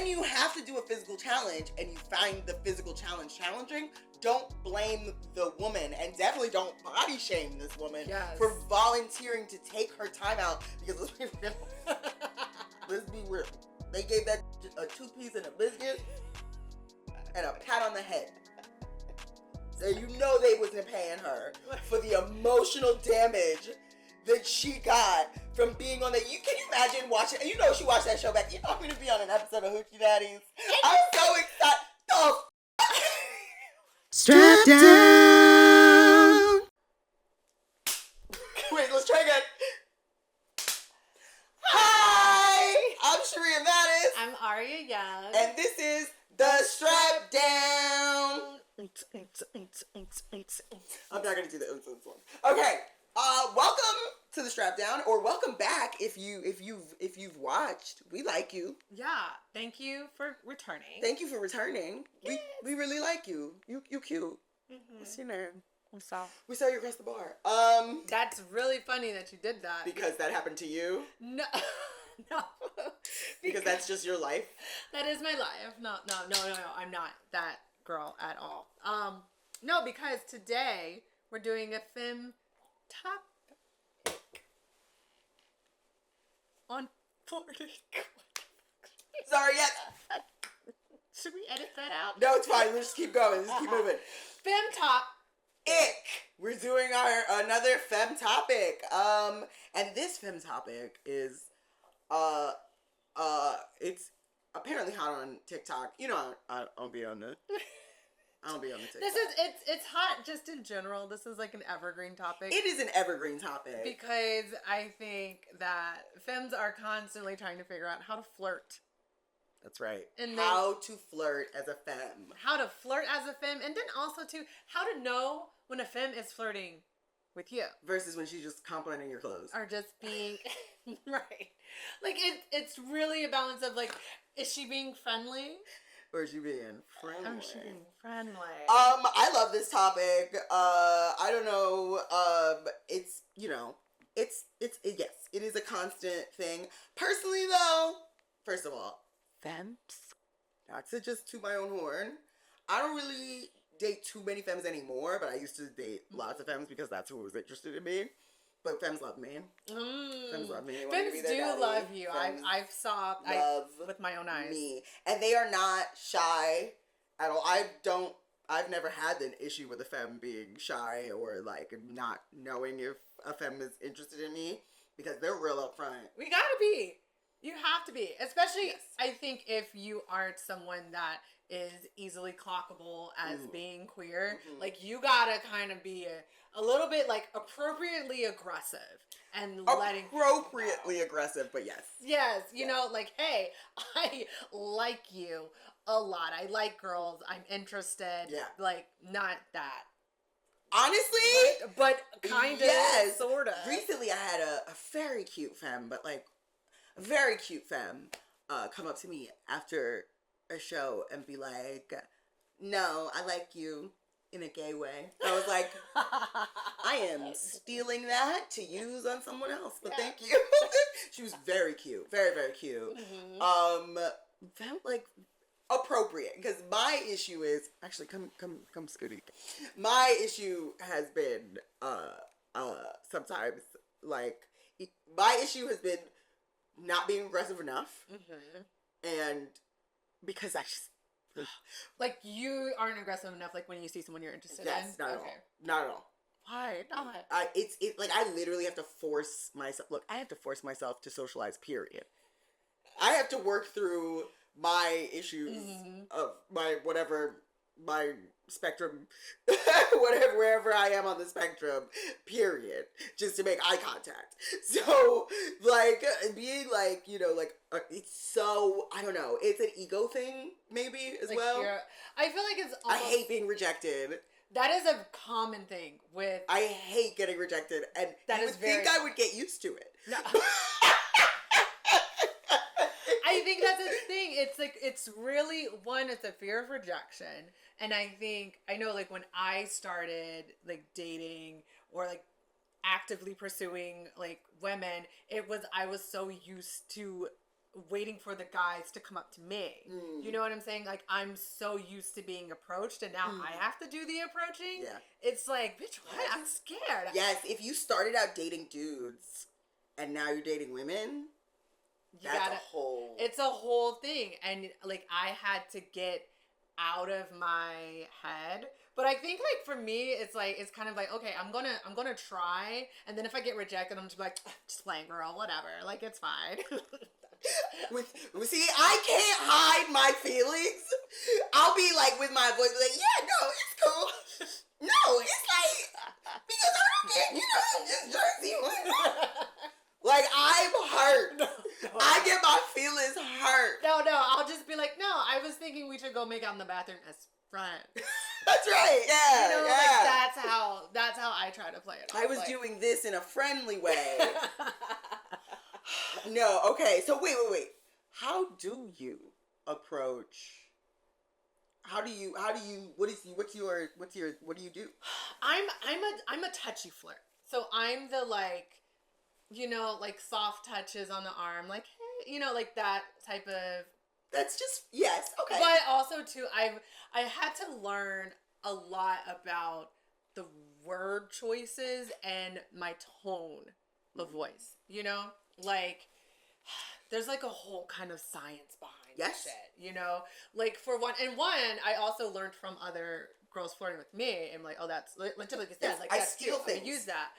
you have to do a physical challenge and you find the physical challenge challenging, don't blame the woman, and definitely don't body shame this woman for volunteering to take her time out, because let's be real. Let's be real. They gave that a 2-piece and a biscuit and a pat on the head. So you know they wasn't paying her for the emotional damage that she got from being on that. Can you imagine watching? You know she watched that show back. You know I'm gonna be on an episode of Hoochie Daddies. I'm so excited. Oh, Strapdown. Wait, let's try again. Hi, I'm Sharia Mattis. I'm Aria Young. And this is the Strapdown. I'm not gonna do the one. Okay. Welcome to the Strapdown, or welcome back if you've watched. We like you. Yeah. Thank you for returning. Thank you for returning. Yes. We really like you. You cute. Mm-hmm. What's your name? We saw you across the bar. That's really funny that you did that. Because that happened to you? No. No. Because that's just your life? That is my life. No. I'm not that girl at all. No, because today we're doing a Femme topic on flirting. Sorry, yes. Should we edit that out? No, it's fine. Let's just keep going. Let's keep moving. Femme topic. We're doing another Femme topic. And this Femme topic is it's apparently hot on TikTok. You know, I don't be on the TikTok. It's hot just in general. This is like an evergreen topic. It is an evergreen topic. Because I think that femmes are constantly trying to figure out how to flirt. That's right. And how to flirt as a femme. How to flirt as a femme, and then also to how to know when a femme is flirting with you. Versus when she's just complimenting your clothes. Or just being right. Like it's really a balance of like, is she being friendly? Or is she being friendly? Oh, she being friendly. I love this topic. I don't know. It's, you know, yes, it is a constant thing. Personally, though, first of all, femmes, not to just toot my own horn, I don't really date too many femmes anymore, but I used to date lots of femmes because that's who was interested in me. But femmes love me. Femmes love me. Femmes do love you. I've saw with my own eyes. Me. And they are not shy at all. I've never had an issue with a femme being shy or like not knowing if a femme is interested in me, because they're real upfront. We gotta be. You have to be. Especially, I think, if you aren't someone that is easily clockable as being queer. Mm-hmm. Like, you gotta kind of be a little bit, like, appropriately aggressive. And letting... Appropriately aggressive, but yes. Yes. You know, like, hey, I like you a lot. I like girls. I'm interested. Yeah. Like, not that. Honestly? But kind of. Yes. Sort of. Recently, I had a very cute femme, but, like, a very cute femme come up to me after a show and be like, no, I like you in a gay way. I was like, I am stealing that to use on someone else, but thank you. She was very cute. Very, very cute. Mm-hmm. Felt like appropriate, because my issue is, actually, come Scooty. My issue has been, sometimes, like, my issue has been not being aggressive enough, and because I just like, you aren't aggressive enough, like when you see someone you're interested in. Yes, not at all. Not at all. Why not? It's like I literally have to force myself. Look, I have to force myself to socialize. Period. I have to work through my issues of my spectrum, wherever I am on the spectrum, period, just to make eye contact. So, like, being, like, you know, like, it's so, I don't know, it's an ego thing, maybe, as like, well. I feel like it's almost, I hate being rejected. That is a common thing with... I hate getting rejected, and that you would think I would get used to it. No. I think that's the thing. It's like, it's really, one, it's a fear of rejection. And I know, like, when I started, like, dating or, like, actively pursuing, like, women, I was so used to waiting for the guys to come up to me. You know what I'm saying? Like, I'm so used to being approached, and now I have to do the approaching. Yeah. It's like, bitch, what? I'm scared. Yes, if you started out dating dudes and now you're dating women, it's a whole thing. And like, I had to get out of my head. But I think, like, for me, it's like, it's kind of like, okay, I'm gonna try, and then if I get rejected, I'm just like, just playing, girl, whatever, like, it's fine. See, I can't hide my feelings. I'll be like, with my voice, like, yeah, no, it's cool. No, it's like, because I don't get, just Jersey. Like, I'm hurt. No. I get my feelings hurt. No, I'll just be like, no, I was thinking we should go make out in the bathroom as friends. That's right, yeah. Like, that's how I try to play it. I was doing this in a friendly way. No, okay, so wait. How do you approach? What do you do? I'm a touchy flirt. So I'm the, like, like soft touches on the arm, like, hey, like that type of. That's just, yes, okay. But also too, I had to learn a lot about the word choices and my tone of voice. Like, there's like a whole kind of science behind this shit. Like, for one, I also learned from other girls flirting with me, and like, oh, that's like typically says, like, I that's steal things. I use that.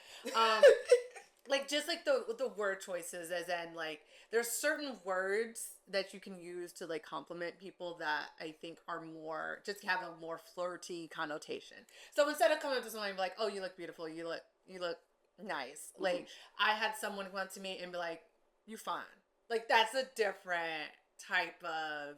Like, just like the word choices, as in, like, there's certain words that you can use to, like, compliment people that I think are more, just have a more flirty connotation. So instead of coming up to someone and be like, oh, you look beautiful, you look nice. Like, I had someone come up to me and be like, you fine. Like, that's a different type of,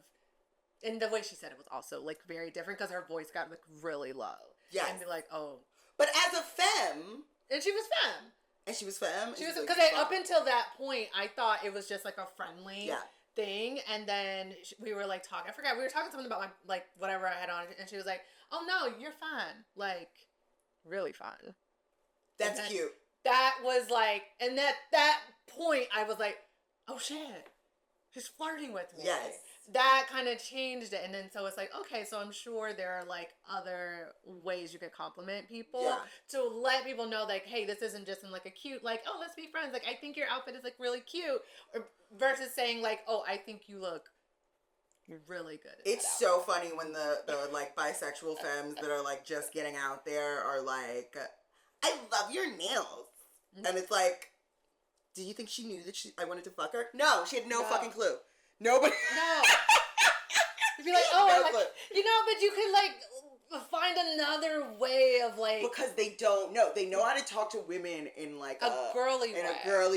and the way she said it was also, like, very different, because her voice got, like, really low. Yeah. And be like, oh. But as a femme. And she was femme. And she was femme? She was, because up until that point, I thought it was just, like, a friendly thing. And then we were, like, talking. I forgot. We were talking to someone about, my, like, whatever I had on. And she was like, oh, no, you're fine. Like, really fine. That's cute. That was, like, and at that point, I was like, oh, shit. She's flirting with me. Yes. That kind of changed it. And then so it's like, okay, so I'm sure there are, like, other ways you could compliment people to let people know, like, hey, this isn't just in, like, a cute, like, oh, let's be friends. Like, I think your outfit is, like, really cute. Or versus saying, like, oh, I think you're really good at It's so funny when the like, bisexual femmes that are, like, just getting out there are like, I love your nails. Mm-hmm. And it's like, do you think she knew that I wanted to fuck her? No, she had no fucking clue. Nobody. No. You'd be like, oh, no, like, but you could, like, find another way of, like, because they don't know. They know how to talk to women in, like, a girly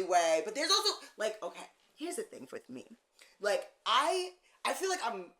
way. But there's also, like, okay, here's the thing with me. Like, I feel like I'm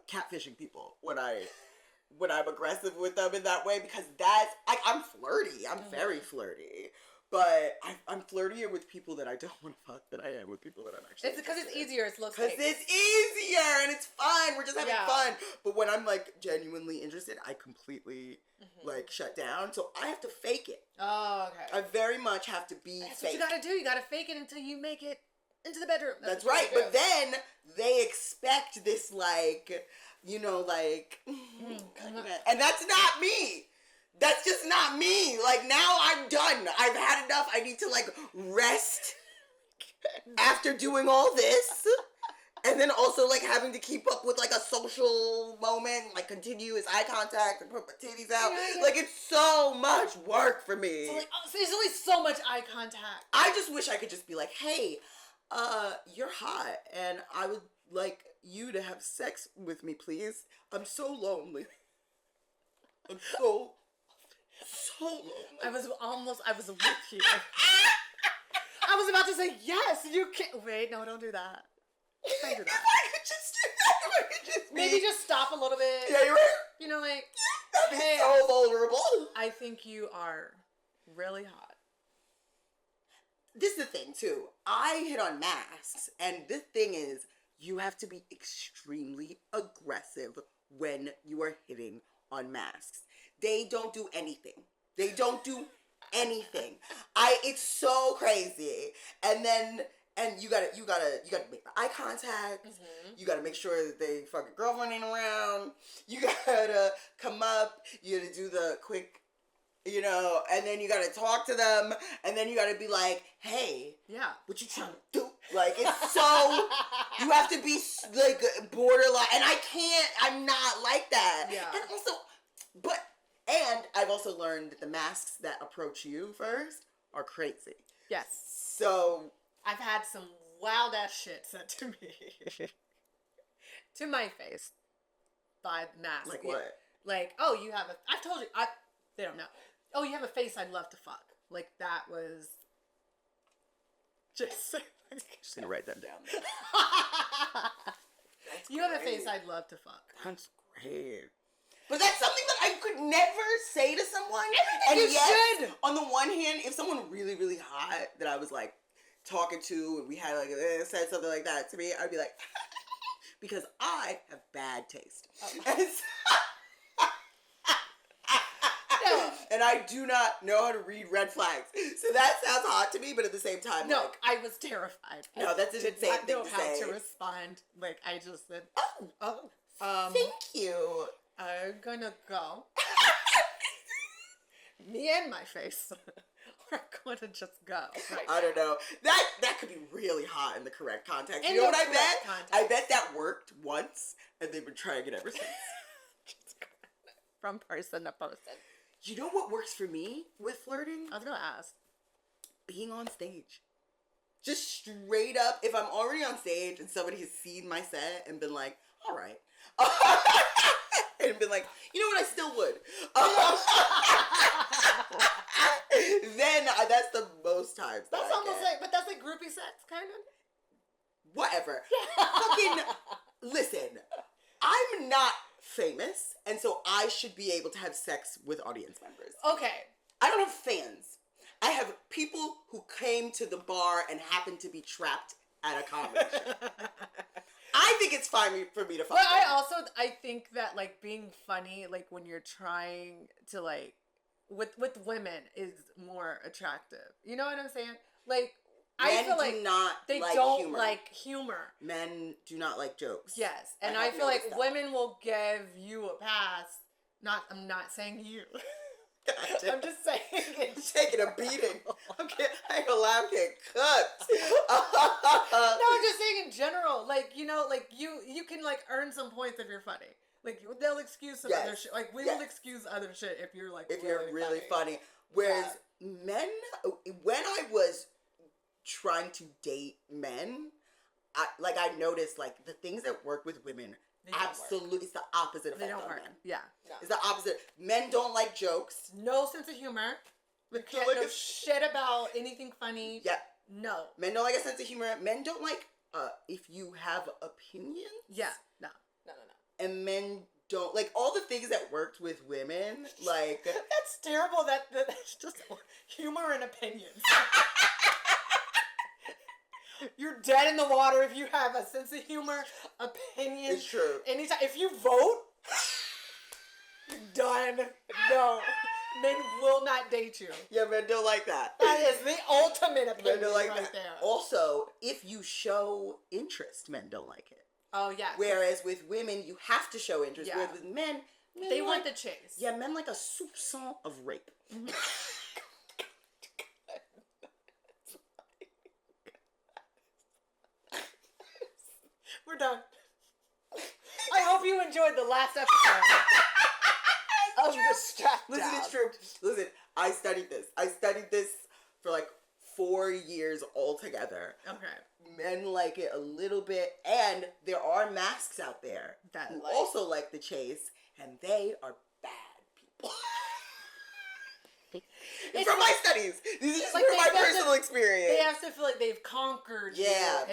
catfishing people when I'm aggressive with them in that way, because that's, like, I'm flirty. I'm very flirty. But I'm flirtier with people that I don't want to fuck than I am with people that I'm actually. It's because it's easier. It's low stakes. Because it's easier and it's fun. We're just having fun. But when I'm, like, genuinely interested, I completely like shut down. So I have to fake it. Oh, okay. I very much have to be. That's what you gotta do. You gotta fake it until you make it into the bedroom. That's right. But then they expect this, like, like, and that's not me. That's just not me. Like, now I'm done. I've had enough. I need to, like, rest after doing all this. And then also, like, having to keep up with, like, a social moment, like, continuous eye contact and put my titties out. Yeah. Like, it's so much work for me. So, like, there's only so much eye contact. I just wish I could just be like, hey, you're hot, and I would like you to have sex with me, please. I'm so lonely. I'm so lonely. I was with you. I was about to say, yes, you can't. Wait, no, don't do that. Don't do that. If I could just do that, if I could just maybe just stop a little bit. Yeah, you're right. Like, that'd be so vulnerable. I think you are really hot. This is the thing, too. I hit on masks, and the thing is, you have to be extremely aggressive when you are hitting on masks. They don't do anything. It's so crazy. And then And you gotta make the eye contact. Mm-hmm. You gotta make sure that they fucking girlfriend ain't around. You gotta come up. You gotta do the quick, and then you gotta talk to them, and then you gotta be like, hey, yeah, what you trying to do? Like, it's so, you have to be like borderline, and I'm not like that. Yeah. And also, and I've also learned that the masks that approach you first are crazy. Yes. So I've had some wild ass shit said to me. To my face. By the mask. like what? Like, I've told you, they don't know. Oh, you have a face I'd love to fuck. Like, that was just gonna write that down. You have a face I'd love to fuck. That's great. But that's something that I could never say to someone. And you yes, should. On the one hand, if someone really, really hot that I was like talking to and we had like said something like that to me, I'd be like, because I have bad taste. And I do not know how to read red flags. So that sounds hot to me, but at the same time, no, like, I was terrified. No, that's an insane thing to say. I didn't know how to respond. Like, I just said, thank you. I'm gonna go. Me and my face are going to just go. Right. I don't know. That could be really hot in the correct context. In you know the what I correct bet? context. I bet that worked once, and they've been trying it ever since. From person to person. You know what works for me with flirting? I was gonna ask. Being on stage. Just straight up, if I'm already on stage and somebody has seen my set and been like, all right. And been like, you know what, I still would. Then that's the most times. That's almost like, but that's like groupie sex, kind of. Whatever. Fucking, listen, I'm not famous, and so I should be able to have sex with audience members. Okay. I don't have fans. I have people who came to the bar and happened to be trapped at a comedy show. I think it's fine for me to fuck But I think that, like, being funny, like, when you're trying to, like, with women is more attractive. You know what I'm saying? Like, I feel like they don't humor. like humor. Men do not like jokes. Yes, and I feel like women will give you a pass. I'm not saying you. Gotcha. I'm just saying. I'm taking a beating. I ain't gonna lie, I'm getting cut. No, I'm just saying in general. Like, like you can like earn some points if you're funny. Like, they'll excuse some other shit. Like, we will excuse other shit if you're like if you're really funny. Whereas men, when I was trying to date men, I noticed like the things that work with women. Absolutely, it's the opposite effect on men. Yeah, no. It's the opposite. Men don't like jokes. No sense of humor. You can't know shit about anything funny. Yep. No. Men don't like a sense of humor. Men don't like if you have opinions. Yeah. No. And men don't like all the things that worked with women. Like that's terrible. That's just humor and opinions. You're dead in the water if you have a sense of humor, opinion. It's true. Anytime, if you vote, you're done. No, men will not date you. Yeah, men don't like that. That is the ultimate opinion Men don't like right that. there. Also, if you show interest, men don't like it. Oh yeah. Whereas with women, you have to show interest. Yeah. Whereas with men they want the chase. Yeah, men like a soupçon of rape. Mm-hmm. We're done. I hope you enjoyed the last episode of the Strapdown. Listen, it's true. Listen, I studied this for like 4 years altogether. Okay. Men like it a little bit, and there are masks out there who also like the chase, and they are bad people. From my studies, these are just like from my personal experience. They have to feel like they've conquered you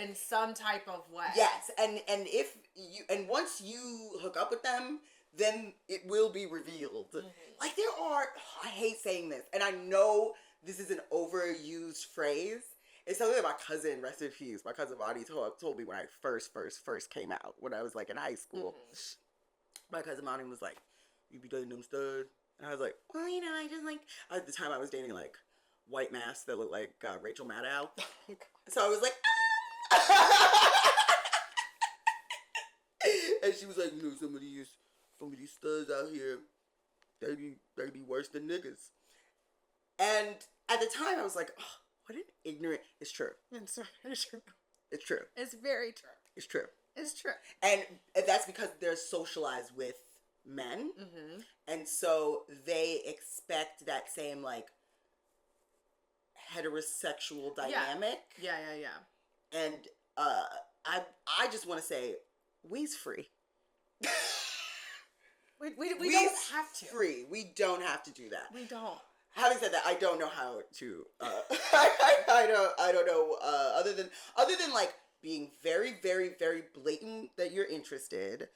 in some type of way. Yes, and if you once you hook up with them, then it will be revealed. Mm-hmm. Like there are, I hate saying this, and I know this is an overused phrase. It's something that my cousin, rest in peace, my cousin Bonnie told me when I first came out, when I was like in high school. Mm-hmm. My cousin Bonnie was like, "You be dating them stud?" And I was like, well, I just like, at the time I was dating like white masks that looked like Rachel Maddow. So I was like, And she was like, you know, some of these studs out here, they be worse than niggas. And at the time, I was like, oh, what an ignorant. It's true. It's true. It's true. It's very true. It's true. It's true. And that's because they're socialized with men. Mm-hmm. And so they expect that same, like, heterosexual dynamic. Yeah. And I just want to say, we's free. We don't have to. Free. We don't have to do that. We don't. Having said that, I don't know how to. I don't know. Other than like being very, very, very blatant that you're interested.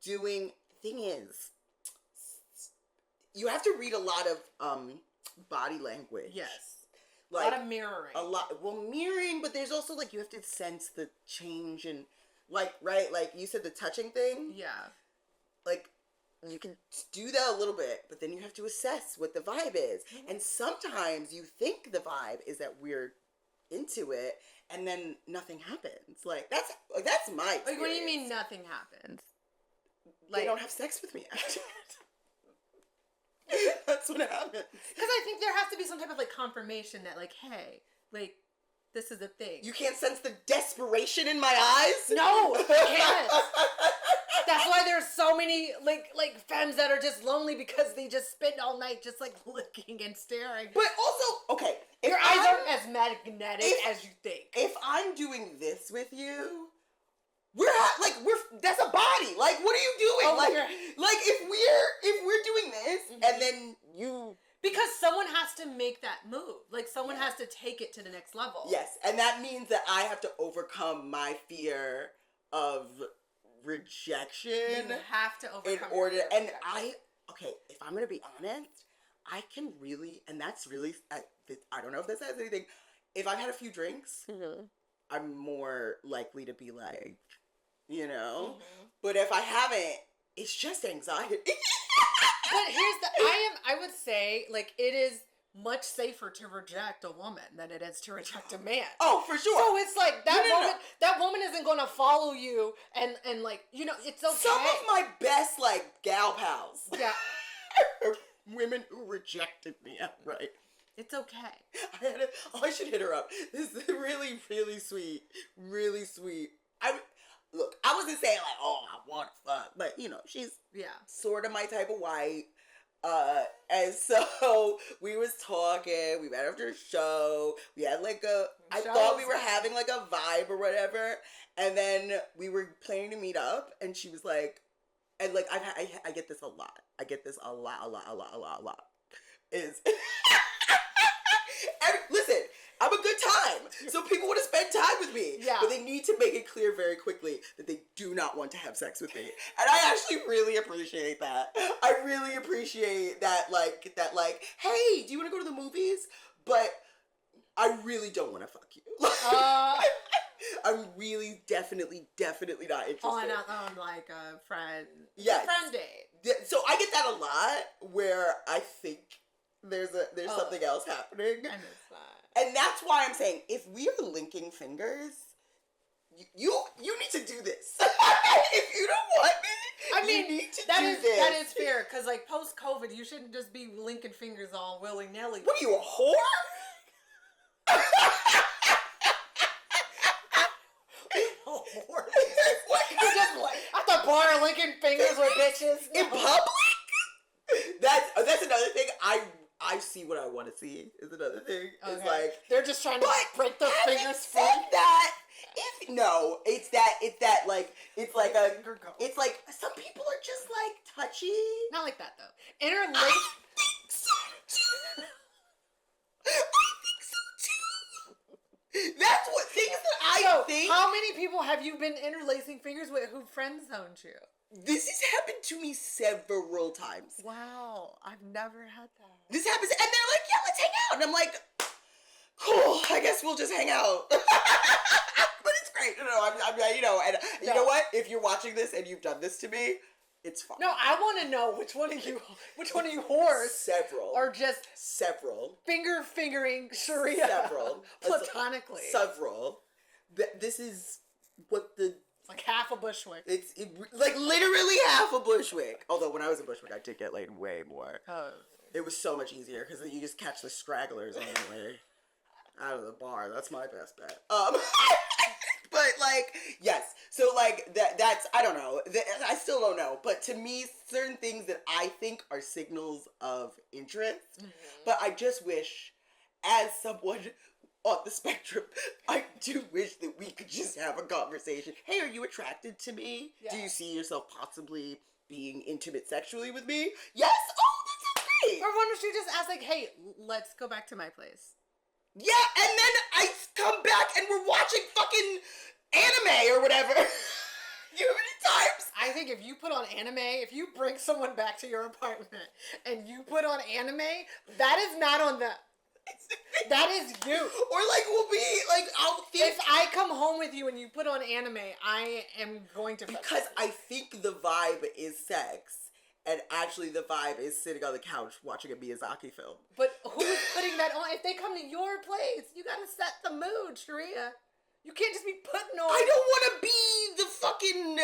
Thing is, you have to read a lot of body language. Yes. Like, a lot of mirroring. Mirroring, but there's also like you have to sense the change and like like you said the touching thing. Yeah. Like you can do that a little bit, but then you have to assess what the vibe is. Mm-hmm. And sometimes you think the vibe is that we're into it, and then nothing happens. Like that's my experience. Like, what do you mean nothing happens? Like, they don't have sex with me after. That's what happens. Because I think there has to be some type of like confirmation that like, hey, like this is a thing. You can't sense the desperation in my eyes? No, you can't. That's why there's so many like femmes that are just lonely because they just spend all night just like looking and staring. But also, okay, your eyes aren't as magnetic as you think. If I'm doing this with you, we're that's a body. Like, what are you doing? Oh, like if we're doing this, mm-hmm. and then you. Because someone has to make that move. Like, someone has to take it to the next level. Yes, and that means that I have to overcome my fear of rejection. You have to overcome in order. And if I'm gonna be honest, I can really, and that's really, I don't know if this has anything. If I've had a few drinks, mm-hmm. I'm more likely to be like, you know. Mm-hmm. But if I haven't, it's just anxiety. But I would say, like, it is much safer to reject a woman than it is to reject a man. Oh, for sure. So it's like that woman isn't going to follow you and like, you know, it's okay. Some of my best like gal pals. Yeah. Women who rejected me outright. It's okay. I should hit her up. This is really, really sweet. Really sweet. I wasn't saying like, oh, I want to fuck, but you know, she's sort of my type of white. And so we was talking, we met after a show, we had like I thought we were having like a vibe or whatever, and then we were planning to meet up, and she was like, and like I get this a lot. I get this a lot. Listen, I'm a good time. So people want to spend time with me. Yeah. But they need to make it clear very quickly that they do not want to have sex with me. And I actually really appreciate that. I really appreciate that, hey, do you want to go to the movies? But I really don't want to fuck you. I'm really definitely not interested. On like a friend. Yes. A friend date. So I get that a lot where I think there's something else happening. I miss that. And that's why I'm saying, if we are linking fingers, you need to do this. If you don't want me, you need to do this. That is fair, because like post-COVID, you shouldn't just be linking fingers all willy-nilly. What are you, a whore? Whore? You just at the bar linking fingers with bitches in public? That's another thing. I see what I want to see is another thing. Okay. It's like they're just trying to break their fingers free. It's like some people are just like touchy. Not like that though. Interlace. I think so too. That's what things that I think. How many people have you been interlacing fingers with who friend zoned you? This has happened to me several times. Wow, I've never had that. This happens, and they're like, yeah, let's hang out. And I'm like, cool, I guess we'll just hang out. But it's great. You know what? If you're watching this and you've done this to me, it's fine. No, I want to know which one of you whores. Several. Or just. Several. Fingering Sharia. Several. Platonically. Several. this is what the... It's like half a Bushwick. It's like literally half a Bushwick. Although when I was in Bushwick, I did get laid way more. Oh. It was so much easier because you just catch the stragglers on the way out of the bar. That's my best bet. But like, yes. So like that's, I don't know. I still don't know. But to me, certain things that I think are signals of interest. Mm-hmm. But I just wish, as someone on the spectrum, I do wish that we could just have a conversation. Hey, are you attracted to me? Yeah. Do you see yourself possibly being intimate sexually with me? Yes. Oh, that's great. Or why don't you just ask, like, hey, let's go back to my place? Yeah, and then I come back and we're watching fucking anime or whatever. You know how many times? I think if you put on anime, if you bring someone back to your apartment and you put on anime, that is not on them. That is you. Or like we'll be like, I'll think, if I come home with you and you put on anime, I am going to, because I think the vibe is sex, and actually the vibe is sitting on the couch watching a Miyazaki film. But who's putting that on? If they come to your place, you gotta set the mood, Sharia. You can't just be putting on. I don't want to be the fucking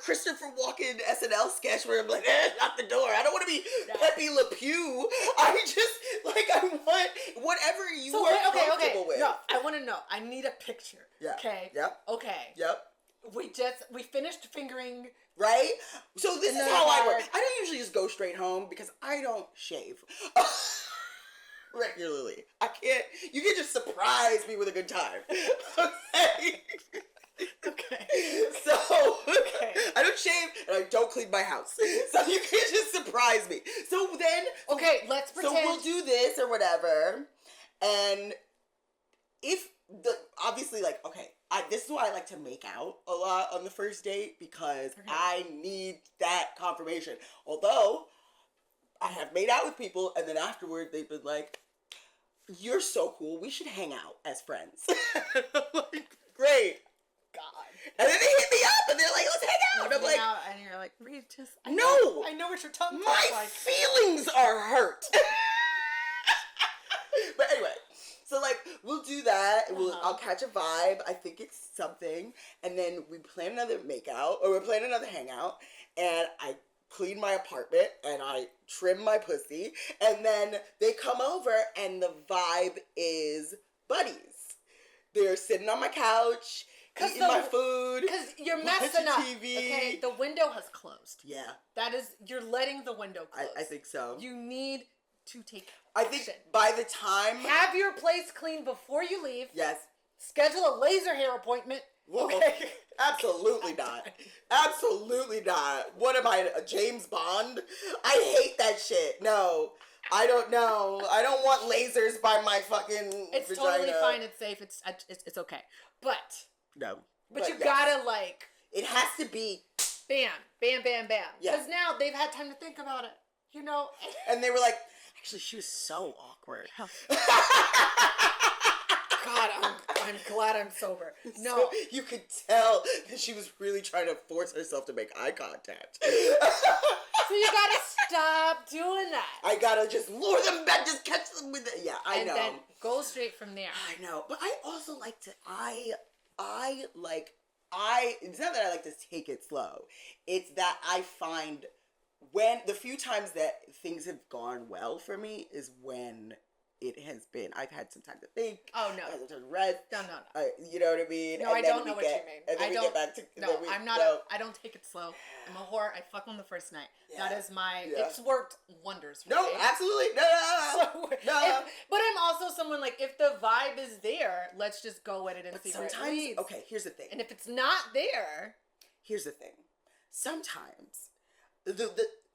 Christopher Walken SNL sketch where I'm like, out the door. I don't want to be Pepe Le Pew. I just, like, I want whatever you are comfortable with. No, I want to know. I need a picture. Yeah. Okay. Yep. Okay. Yep. We finished fingering. Right? So this is how I work. I don't usually just go straight home because I don't shave regularly. I can't. You can just surprise me with a good time. Okay. Okay. So I don't shave and I don't clean my house. So you can't just surprise me. So then let's pretend. So we'll do this or whatever. And if obviously like this is why I like to make out a lot on the first date, because I need that confirmation. Although I have made out with people and then afterward they've been like, you're so cool, we should hang out as friends. Like, great. God. And then they hit me up and they're like, let's hang out. And I'm like, and you're like, Reed, just I know what your tongue tastes like. Feelings are hurt. But anyway, so like we'll do that. I'll catch a vibe. I think it's something, and then we plan another makeout or we plan another hangout, and I clean my apartment and I trim my pussy, and then they come over and the vibe is buddies. They're sitting on my couch, eating my food. Because you're messing up. TV. Okay, the window has closed. Yeah. You're letting the window close. I think so. You need to take action. I think by the time... Have your place clean before you leave. Yes. Schedule a laser hair appointment. Whoa. Okay. Absolutely not. Absolutely not. What am I, a James Bond? I hate that shit. No. I don't know. I don't want lasers by my fucking It's vagina. Totally fine. It's safe. It's okay. But... No. But you gotta, like... It has to be... Bam. Bam, bam, bam. Yeah. Because now they've had time to think about it. You know? And they were like, actually, she was so awkward. God, I'm glad I'm sober. No. So you could tell that she was really trying to force herself to make eye contact. So you gotta stop doing that. I gotta just lure them back, just catch them with it. Yeah, I know. And then go straight from there. I know. But I also like to, it's not that I like to take it slow. It's that I find when, the few times that things have gone well for me is when it has been, I've had some time to think. Oh, no. I have some rest. No. You know what I mean? No, I don't know what you mean. And then we get back to... I don't take it slow. I'm a whore. I fuck on the first night. Yeah. That is it's worked wonders for me. No, absolutely. No. But I'm also someone, like, if the vibe is there, let's just go at it and see where it leads. Okay, here's the thing. And if it's not there... Here's the thing. Sometimes,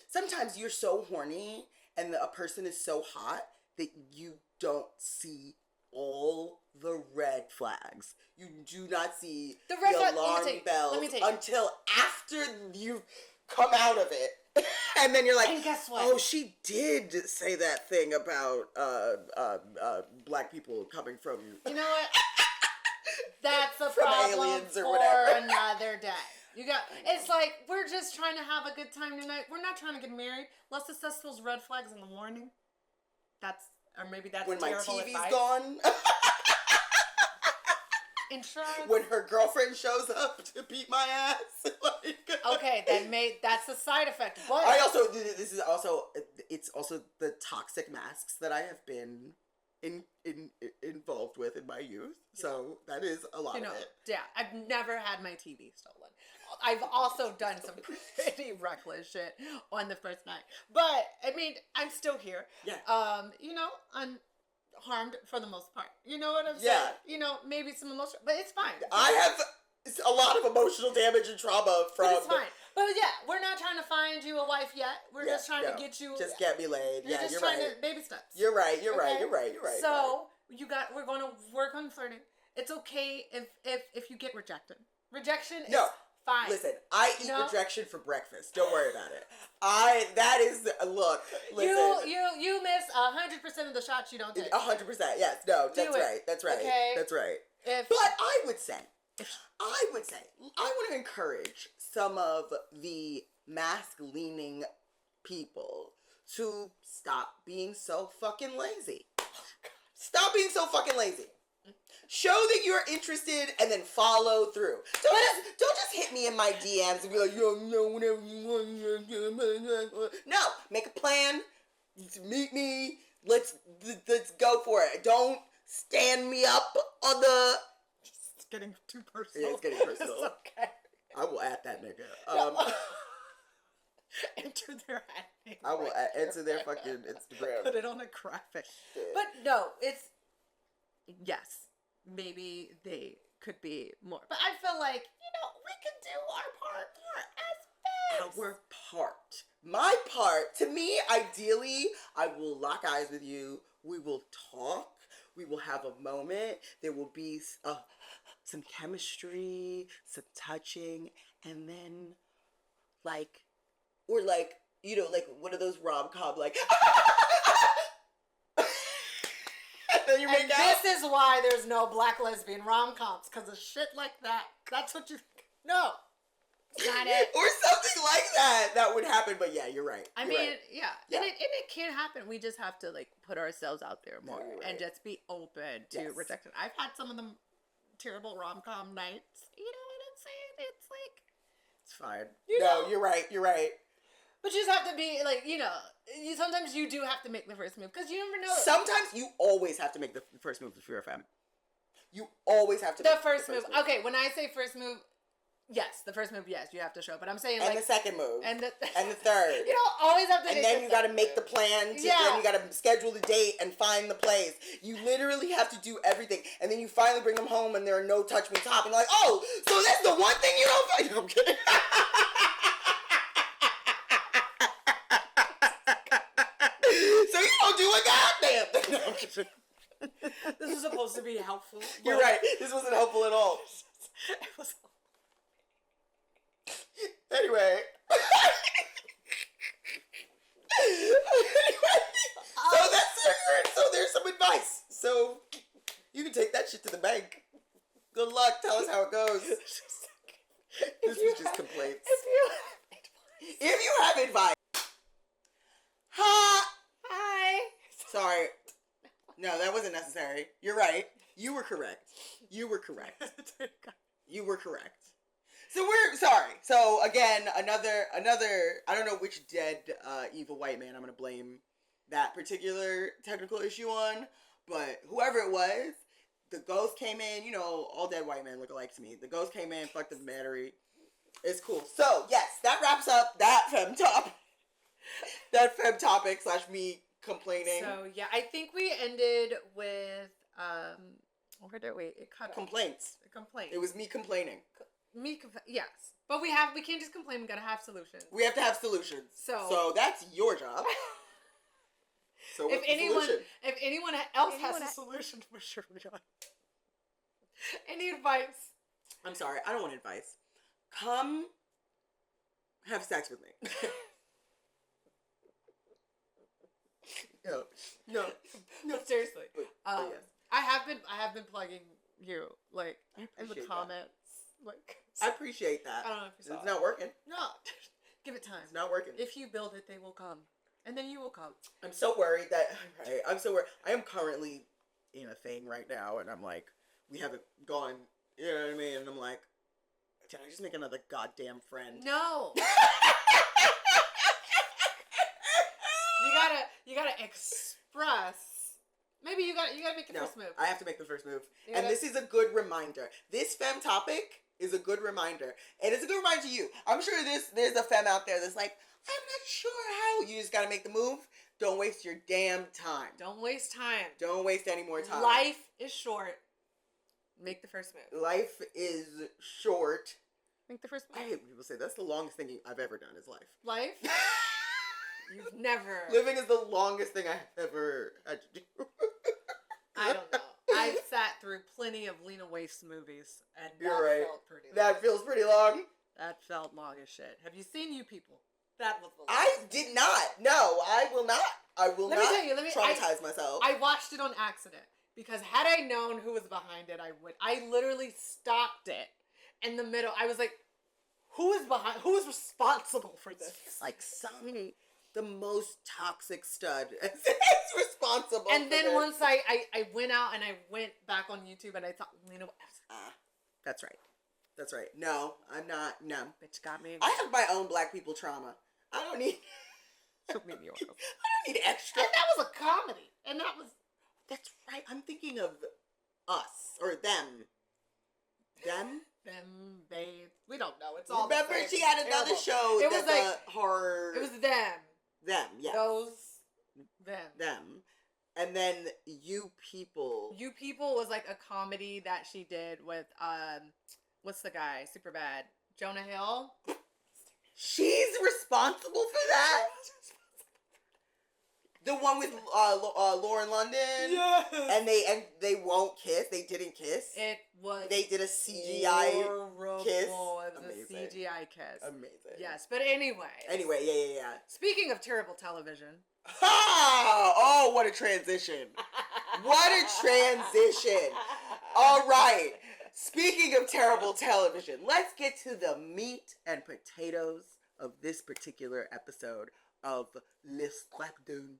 sometimes you're so horny and a person is so hot that you don't see all the red flags. You do not see the alarm bells until after you've come out of it. And then you're like, and guess what? Oh, she did say that thing about black people coming from... You know what? That's a from problem aliens or for whatever. another day. It's like, we're just trying to have a good time tonight. We're not trying to get married. Let's assess those red flags in the morning. Or maybe that's when my terrible TV's advice. gone. Insurance. When her girlfriend shows up to beat my ass. Like, okay, that's a side effect. But I also, it's also the toxic masks that I have been involved with in my youth. So that is a lot of it. Yeah, I've never had my TV stolen. I've also done some pretty reckless shit on the first night. But, I mean, I'm still here. Yeah. Unharmed for the most part. You know what I'm saying? Yeah. You know, maybe some emotion, but it's fine. I have a lot of emotional damage and trauma from... But it's fine. But yeah, we're not trying to find you a wife yet. We're just trying to get you... Just get me laid. You're just trying to... Baby steps. You're right. You're right. So, we're going to work on flirting. It's okay if you get rejected. Rejection is fine. Listen, I eat rejection for breakfast. Don't worry about it. Listen. You miss 100% of the shots you don't take. 100%. Yes. No, that's right. That's right. Okay? That's right. But I would say, I want to encourage some of the mask-leaning people to stop being so fucking lazy. Stop being so fucking lazy. Show that you're interested and then follow through. Don't just hit me in my DMs and be like, yo, no, whatever you want. No, make a plan. Meet me. Let's go for it. Don't stand me up on the... It's getting too personal. Yeah, it's getting personal. It's okay. I will at that nigga. Enter their name. I will enter their fucking Instagram. Put it on a graphic. But no, it's... Yes. Maybe they could be more. But I feel like, we can do our part as femmes. Our part. My part. To me, ideally, I will lock eyes with you. We will talk. We will have a moment. There will be some chemistry, some touching, and then, or one of those rom-com, then you make and out. This is why there's no black lesbian rom-coms, because of shit like that. That's what you... No. It's not it. Or something like that. That would happen, but yeah, you're right. I mean, yeah. And it can happen. We just have to, put ourselves out there more and just be open to rejection. I've had some of them terrible rom-com nights. You know what I'm saying? It's like... It's fine. You're right. You're right. But you just have to be, sometimes you do have to make the first move, because you never know. Sometimes you always have to make the first move if you're a femme. You always have to make the first move. Okay, when I say first move, yes, the first move, yes, you have to show. But I'm saying, and the second move. And the third. You don't always have to And then you got to make the plan. Then you got to schedule the date and find the place. You literally have to do everything. And then you finally bring them home and there are no touch me top. And you're like, oh, so that's the one thing you don't find. I'm kidding. So you don't do a goddamn thing. No, I'm kidding. This is supposed to be helpful. You're right. This wasn't helpful at all. It was... Anyway. So there's some advice. So you can take that shit to the bank. Good luck. Tell us how it goes. This was just complaints. If you have advice. Hi. Sorry. No, that wasn't necessary. You're right. You were correct. So we're sorry. So again, another. I don't know which dead evil white man I'm gonna blame that particular technical issue on, but whoever it was, the ghost came in. You know, all dead white men look alike to me. The ghost came in, fucked up the battery. It's cool. So yes, that wraps up that femme topic / me complaining. So yeah, I think we ended with where did we? Complaints. Complaint. It was me complaining. Yes, but we can't just complain. We gotta have solutions. We have to have solutions. So that's your job. So if anyone else has a solution for sure, any advice? I'm sorry, I don't want advice. Come have sex with me. No, seriously. Yes. I have been plugging you in the comments. I appreciate that. I don't know if you saw It's not working. No, give it time. It's not working. If you build it, they will come, and then you will come. I'm so worried that I am currently in a thing right now, and I'm like, we haven't gone You know what I mean? And I'm like, did I just make another goddamn friend? No. You gotta express. Maybe you gotta make the first move. I have to make the first move. And this is a good reminder. This femme topic is a good reminder. And it's a good reminder to you. I'm sure there's a femme out there that's like, I'm not sure how. You just gotta make the move. Don't waste your damn time. Don't waste time. Don't waste any more time. Life is short. Make the first move. Life is short. Make the first move. I hate people say that's the longest thing I've ever done is life. Life? You've never. Living is the longest thing I've ever had to do. I don't know. I've sat through plenty of Lena Waithe's movies, and You're right. felt pretty long. That feels pretty long. That felt long as shit. Have you seen You People? That was the I did not. No, I will not. I will let not me tell you, traumatize myself. I watched it on accident because had I known who was behind it, I would. I literally stopped it in the middle. I was like, who is responsible for this? Like the most toxic stud is responsible. And for then this. once I went out and I went back on YouTube and I thought, Lena, that's right. That's right. No, I'm not. No. bitch got me. I have my own black people trauma. I don't need. Took me yours. I don't need extra. And that was a comedy. And that was. That's right. I'm thinking of us or them. Them. Them, they. We don't know. It's all. Remember, the same. she had another Terrible. show. It was that's like a horror. It was them. Them. Yeah. Those. Them. Them. And then You People. You People was like a comedy that she did with what's the guy? Super bad. Jonah Hill. She's responsible for that. The one with Lauren London. Yes. And they won't kiss. They didn't kiss. It was. They did a CGI horrible. kiss. It was Amazing. a CGI kiss. Amazing. Yes, but anyway. Anyway, yeah. Speaking of terrible television. Ha! Oh, what a transition. What a transition. All right. Speaking of terrible television, let's get to the meat and potatoes of this particular episode of Lesbian.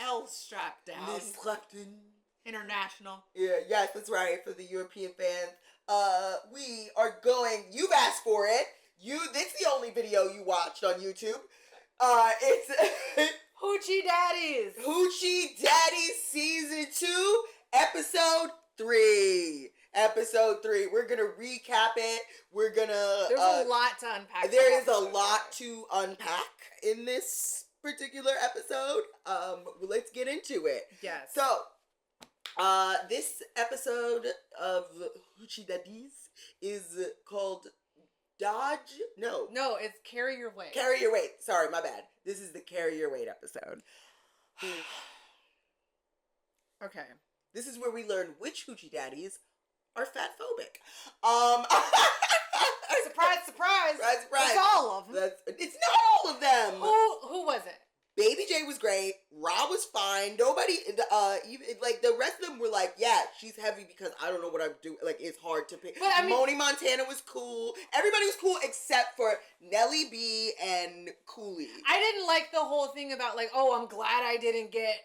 L Strapdown. Lesbian. International. Yeah, yes, that's right. For the European fans, we are going. You've asked for it. This is the only video you watched on YouTube. It's Hoochie Daddies. Hoochie Daddies Season 2, Episode 3. Episode 3. We're gonna recap it. We're gonna. There's a lot to unpack. There is a lot to unpack in this particular episode. Let's get into it. Yes. So, this episode of Hoochie Daddies is called Dodge? No, it's Carry Your Weight. Carry Your Weight. Sorry, my bad. This is the Carry Your Weight episode. Okay. This is where we learn which Hoochie Daddies are fatphobic. Surprise, surprise. Surprise, surprise. It's all of them. It's not all of them. Who was it? Baby J was great. Rob was fine. Nobody, even like the rest of them were like, yeah, she's heavy because I don't know what I'm doing. Like it's hard to pick. But I mean, Moni Montana was cool. Everybody was cool except for Nelly B and Cooley. I didn't like the whole thing about like, oh, I'm glad I didn't get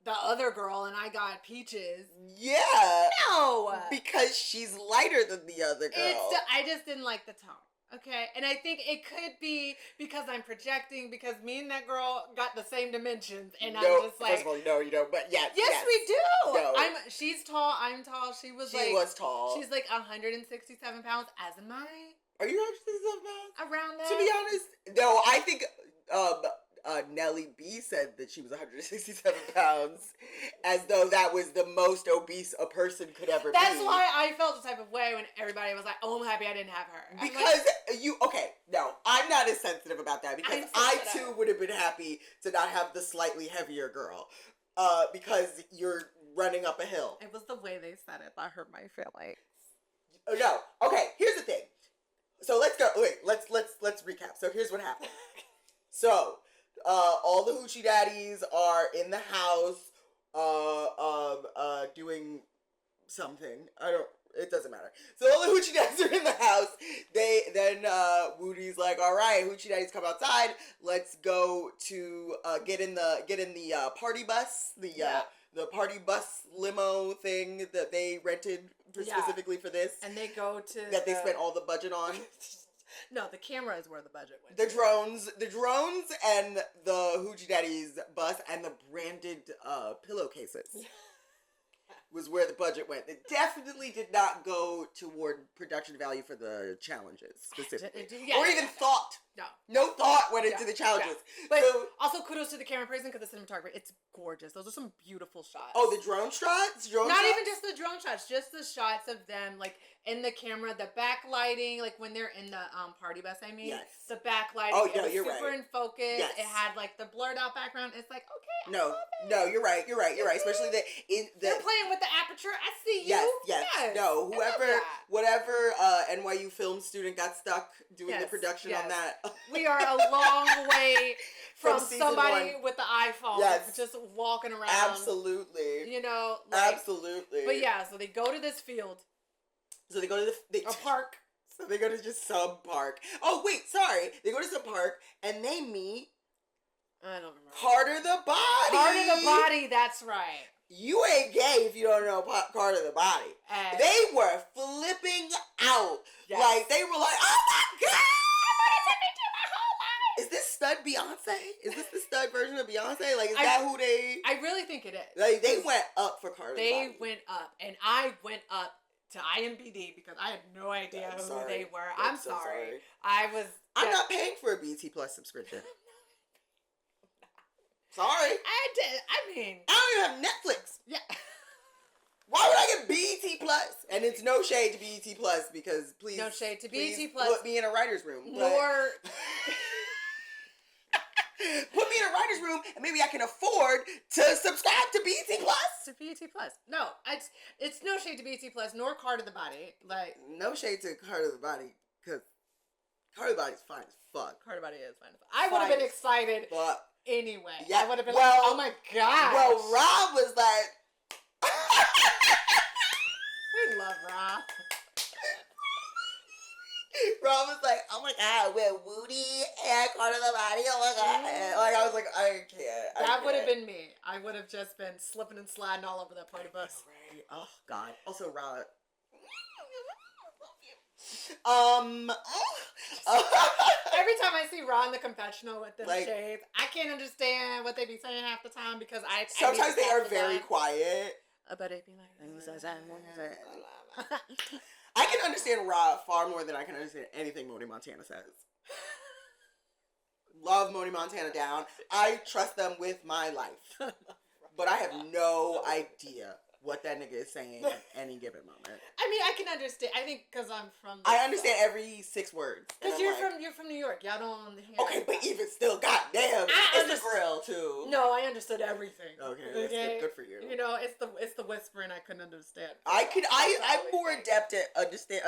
the other girl and I got Peaches. Yeah. No. Because she's lighter than the other girl. I just didn't like the tone. Okay, and I think it could be because I'm projecting because me and that girl got the same dimensions, and I'm just like, first of all, no, you don't. But yes, we do. No. She's tall. I'm tall. She was tall. She's like 167 pounds. As am I. Are you 167 pounds? Around that. To be honest, no. I think Nelly B said that she was 167 pounds, as though that was the most obese a person could ever be. That's why I felt the type of way when everybody was like, "Oh, I'm happy I didn't have her." No, I'm not as sensitive about that because I too would have been happy to not have the slightly heavier girl, because you're running up a hill. It was the way they said it that hurt my feelings. Oh, no, okay. Here's the thing. So let's go. Wait, let's recap. So here's what happened. So. All the Hoochie Daddies are in the house, doing something. It doesn't matter. So all the Hoochie Daddies are in the house. Woody's like, all right, Hoochie Daddies come outside. Let's go to, get in the party bus, the party bus limo thing that they rented specifically for this. And they go to that they spent all the budget on. No, the camera is where the budget went. The drones, and the Hoochie Daddies bus, and the branded pillowcases was where the budget went. It definitely did not go toward production value for the challenges specifically, or even thought. No thought went into the challenges. Yeah. But also kudos to the camera person because the cinematography, it's gorgeous. Those are some beautiful shots. Oh, the drone shots? Not even just the drone shots, just the shots of them like in the camera, the backlighting, like when they're in the party bus, I mean. Yes. The backlighting. Oh, no, you're super in focus. Yes. It had like the blurred out background. It's like, okay. No, you're right. Especially they're playing with the aperture. I see you. Yes. No, whatever NYU film student got stuck doing the production on that. We are a long way from somebody with the iPhone just walking around. Absolutely. You know, absolutely. But so they go to this field. So they go to a park. So they go to just some park. Oh wait, sorry. They go to some park and they meet. I don't remember. Carter the Body. Carter the Body. That's right. You ain't gay if you don't know Carter the Body. They were flipping out. Yes. Like they were like, oh my god. Is this stud Beyonce? Is this the stud version of Beyonce? Like, is that who they... I really think it is. Like, they went up for Carter. They went up. And I went up to IMDb because I had no idea who they were. I'm sorry. I'm not paying for a BT Plus subscription. Sorry. I mean... I don't even have Netflix. Yeah. Why would I get BET Plus? And it's no shade to BET Plus because please... No shade to BET Plus. Put me in a writer's room. Nor... Put me in a writer's room and maybe I can afford to subscribe to BET Plus. To BET Plus. No, it's no shade to BET Plus nor Carter the Body. Like no shade to Carter the Body because Carter the Body's fine as fuck. Carter the Body is fine as fuck. I would have been excited anyway. Yeah, I would have been like, oh my god. Well, Rob was like we love Rob. Rob was like, oh my god, we're Woody and Carter the Body, oh my god. And like, I was like, I can't. That would have been me. I would have just been slipping and sliding all over that party bus. Right. Oh, God. Also, Rob. Every time I see Raw in the confessional with them shades, I can't understand what they be saying half the time because sometimes they are very quiet. But it be like... I can understand Ra far more than I can understand anything Moni Montana says. Love Moni Montana down. I trust them with my life. But I have no idea what that nigga is saying at any given moment. I mean, I can understand. I think because I'm from... I understand every 6 words. Because you're from New York. Y'all don't... Okay, but even still, goddamn. It's the grill, too. No, I understood everything. Okay, good for you. You know, it's the whispering I couldn't understand. I'm more adept at understand,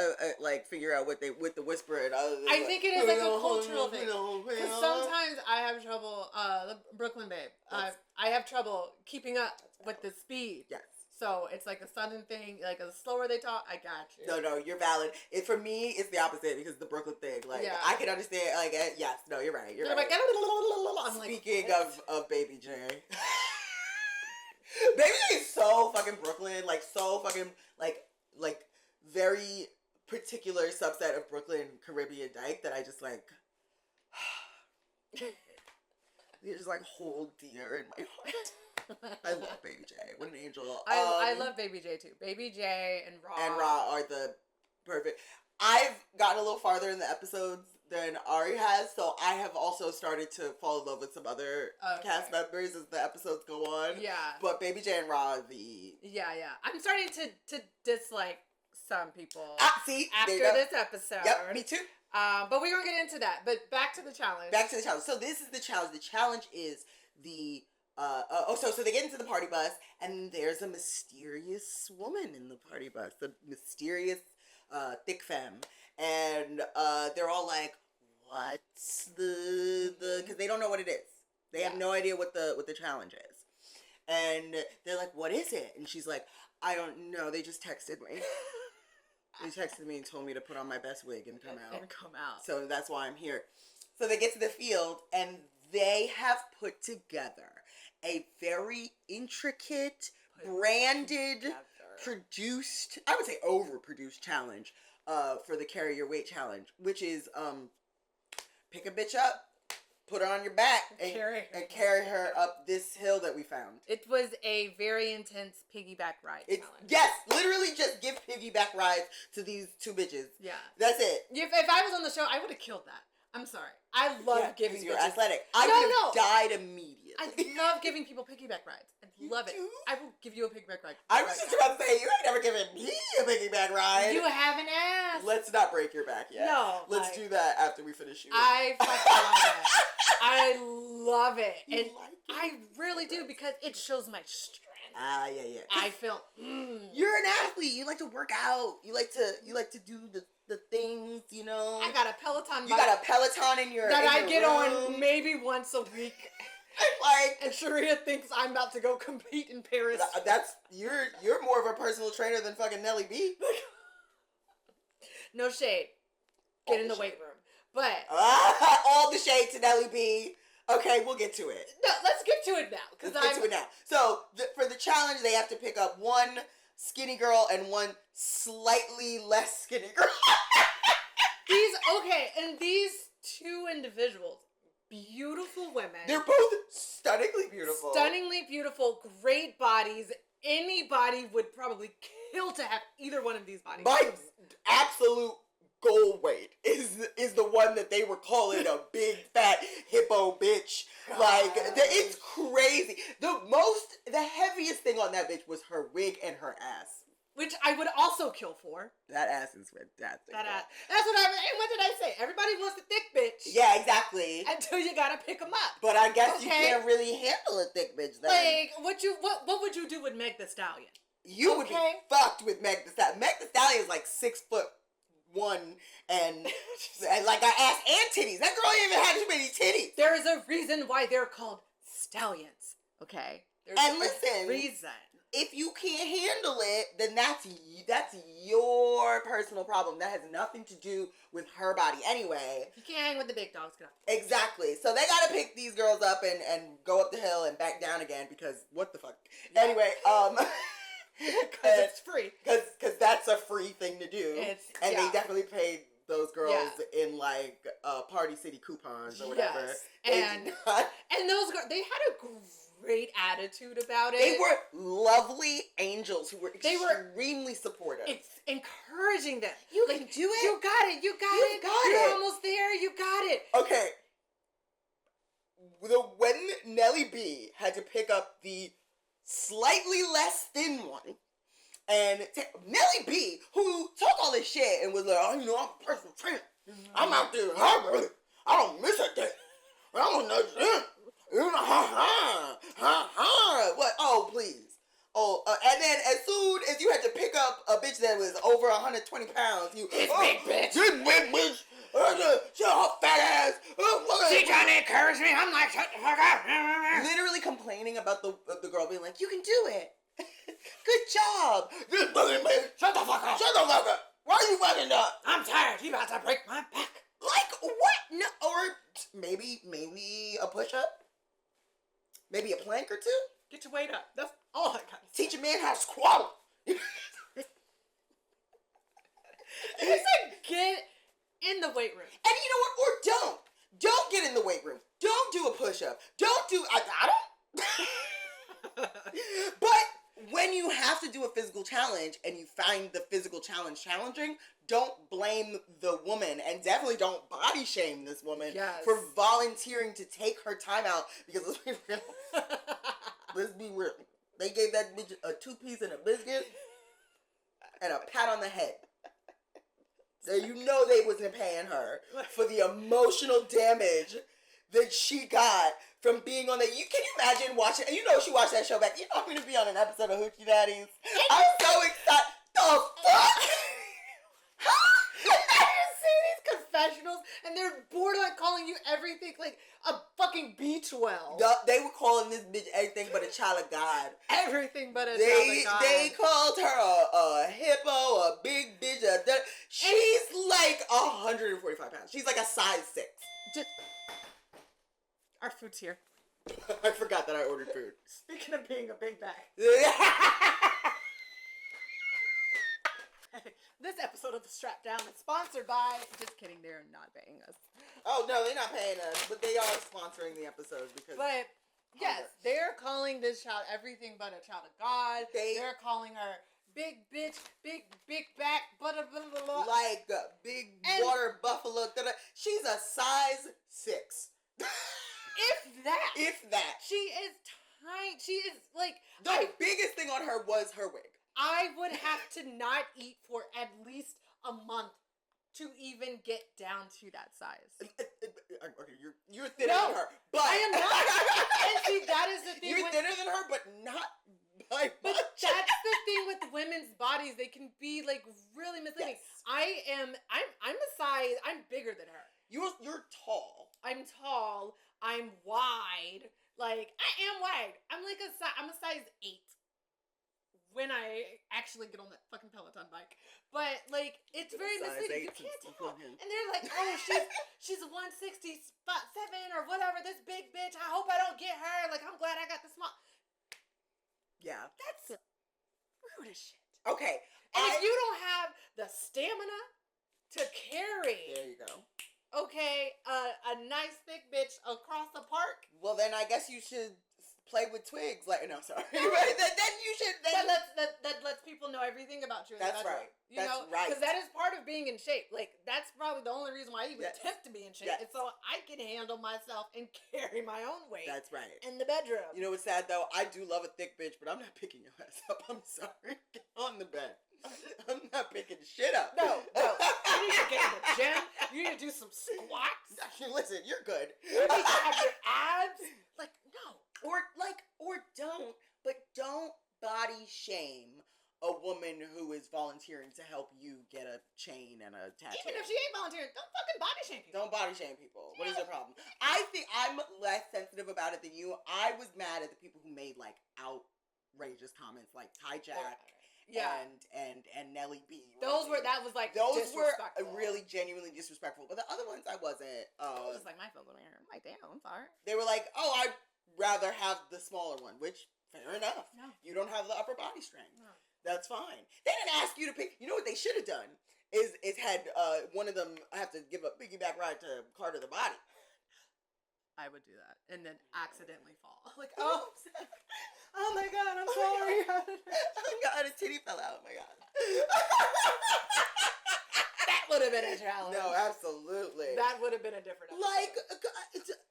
figure out what the whispering. I think it is like a cultural thing. Because sometimes I have trouble, the Brooklyn babe, I have trouble keeping up with the speed. Yes. So it's like a sudden thing, like the slower they talk, I got you. No, you're valid. For me, it's the opposite because the Brooklyn thing. Like I can understand. Like yes, no, you're right. You're right. Like, Speaking of Baby J, Baby J is so fucking Brooklyn. Like so fucking like very particular subset of Brooklyn Caribbean dyke that I just like. You just like hold dear in my heart. I love Baby J. What an angel. I love Baby J too. Baby J and Ra are the perfect. I've gotten a little farther in the episodes than Ari has, so I have also started to fall in love with some other cast members as the episodes go on. Yeah. But Baby J and Ra are the... Yeah. I'm starting to dislike some people. See? After this episode. Yep, me too. But we're going to get into that. But back to the challenge. So this is the challenge. The challenge is the... So they get into the party bus, and there's a mysterious woman in the party bus, the mysterious thick femme, and they're all like, "What's the?" Because they don't know what it is. They have no idea what the challenge is, and they're like, "What is it?" And she's like, "I don't know. They just texted me. They texted me and told me to put on my best wig and come out. So that's why I'm here." So they get to the field, and they have put together a very intricate, branded, produced, I would say overproduced challenge for the Carry Your Weight Challenge, which is pick a bitch up, put her on your back, and carry her up this hill that we found. It was a very intense piggyback ride challenge. Yes, literally just give piggyback rides to these two bitches. Yeah. That's it. If I was on the show, I would have killed that. I'm sorry. I love giving you're bitches. athletic. I would have died immediately. I love giving people piggyback rides. I love it. I will give you a piggyback ride. I was just about to say, you ain't never given me a piggyback ride. You haven't asked. Let's not break your back yet. No. Let's do that after we finish shooting. I fucking love it. I love it. You And like it? I really do, because it shows my strength. Yeah. I feel you're an athlete. You like to work out. You like to do the things, you know. I got a Peloton. You got a Peloton in your that in I your get room. on maybe once a week. Like, and Sharia thinks I'm about to go compete in Paris. That's you're more of a personal trainer than fucking Nelly B. No shade. Get in the weight room. But all the shade to Nelly B. Okay, we'll get to it. No, let's get to it now. Let's get to it now. So for the challenge, they have to pick up one skinny girl and one slightly less skinny girl. And these two individuals, beautiful women. They're both stunningly beautiful. Great bodies. Anybody would probably kill to have either one of these bodies. My absolute goal weight is the one that they were calling a big fat hippo bitch. God. Like, it's crazy. The heaviest thing on that bitch was her wig and her ass. Which I would also kill for. That ass is fantastic. That ass. That's what what did I say? Everybody wants a thick bitch. Yeah, exactly. Until you gotta pick them up. But I guess you can't really handle a thick bitch then. Like, what would you do with Meg the Stallion? You would be fucked with Meg the Stallion. Meg the Stallion is like 6'1" and like her ass and titties. That girl ain't even had too many titties. There is a reason why they're called stallions. Okay. There's listen, reason. If you can't handle it, then that's your personal problem. That has nothing to do with her body anyway. You can't hang with the big dogs. Get up. Exactly. So they gotta pick these girls up and go up the hill and back down again because what the fuck. Yeah. Anyway, because it's free. Because that's a free thing to do. They definitely paid those girls in like Party City coupons or whatever. Yes. And those girls, they had a great attitude about it. They were lovely angels who were extremely supportive. It's encouraging them. You can do it. You got it. You got it. You're almost there. You got it. Okay. When Nelly B had to pick up the slightly less thin one, and Nelly B, who talk all this shit and was like, oh, you know, I'm a personal trainer. I'm out there. I don't miss a day. I'm on the gym. What? Oh, please. Oh, and then as soon as you had to pick up a bitch that was over 120 pounds, big bitch. This big bitch. She her fat ass. She trying to encourage me. I'm like, shut the fuck up. Literally complaining about the girl being like, you can do it. Good job. This fucking bitch. Shut the fuck up. Shut the fuck up. Why are you fucking up? I'm tired. You about to break my back. Like what? No, or maybe a push-up. Maybe a plank or two. Get your weight up. That's all I got. Teach a man how to squat. He said get in the weight room. And you know what? Or don't get in the weight room. Don't do a push-up. Don't do. I don't. But when you have to do a physical challenge and you find the physical challenge challenging, don't blame the woman and definitely don't body shame this woman for volunteering to take her time out because let's be real. They gave that bitch a 2-piece and a biscuit and a pat on the head. So you know they wasn't paying her for the emotional damage that she got from being on that. Can you imagine watching? You know she watched that show back. You know I'm going to be on an episode of Hoochie Daddies. I'm so excited. The fuck? See these confessionals and they're borderline calling you everything like a fucking B12. They were calling this bitch everything but a child of God. Everything but a child of God. They called her a hippo, a big bitch. She's like 145 pounds. She's like a size 6. Our food's here. I forgot that I ordered food. Speaking of being a big bag. This episode of the Strapdown is sponsored by... Just kidding, they're not paying us. Oh, no, they're not paying us, but they are sponsoring the episodes because... But, yes, they're calling this child everything but a child of God. They're calling her big bitch, big back, blah, blah, blah, blah. Like big water buffalo. She's a size 6. If that. If that. She is tiny. She is like... The biggest thing on her was her wig. I would have to not eat for at least a month to even get down to that size. Okay, you're thinner than her, but I am not. And see, that is the thing. You're thinner than her, but not by much. But that's the thing with women's bodies; they can be like really misleading. Yes. I'm a size. I'm bigger than her. You're tall. I'm tall. I'm wide. Like I am wide. I'm like I'm a size 8. When I actually get on that fucking Peloton bike. But, like, it's very misleading. You can't tell. And they're like, oh, she's a 167 or whatever, this big bitch. I hope I don't get her. Like, I'm glad I got the small. Yeah. That's rude as shit. Okay. And if you don't have the stamina to carry... There you go. Okay, a nice thick bitch across the park. Well, then I guess you should... play with twigs, like no, sorry. then you should. That lets people know everything about you. That's right. That's right. Because that is part of being in shape. Like that's probably the only reason why I even attempt to be in shape. Yes. It's so I can handle myself and carry my own weight. That's right. In the bedroom. You know what's sad though? I do love a thick bitch, but I'm not picking your ass up. I'm sorry. Get on the bed. I'm not picking shit up. No. You need to get in the gym. You need to do some squats. Listen, you're good. You need to have your abs. Like no. Don't body shame a woman who is volunteering to help you get a chain and a tattoo. Even if she ain't volunteering, don't fucking body shame people. Don't body shame people. What is your problem? I think I'm less sensitive about it than you. I was mad at the people who made like outrageous comments like Ty Jack. Yeah, and Nelly B. Those were really genuinely disrespectful. But the other ones I wasn't. I was just like my feelings were I'm like damn, I'm sorry. They were like, oh, I'd rather have the smaller one, which fair enough. No. You don't have the upper body strength. No. That's fine. They didn't ask you to pick. You know what they should have done is had one of them have to give a piggyback ride to Carter the Body. I would do that and then accidentally fall. Like oh my god, I'm sorry. Oh my god, a titty fell out. Oh my god. That would have been a challenge. No, absolutely. That would have been a different episode. Like,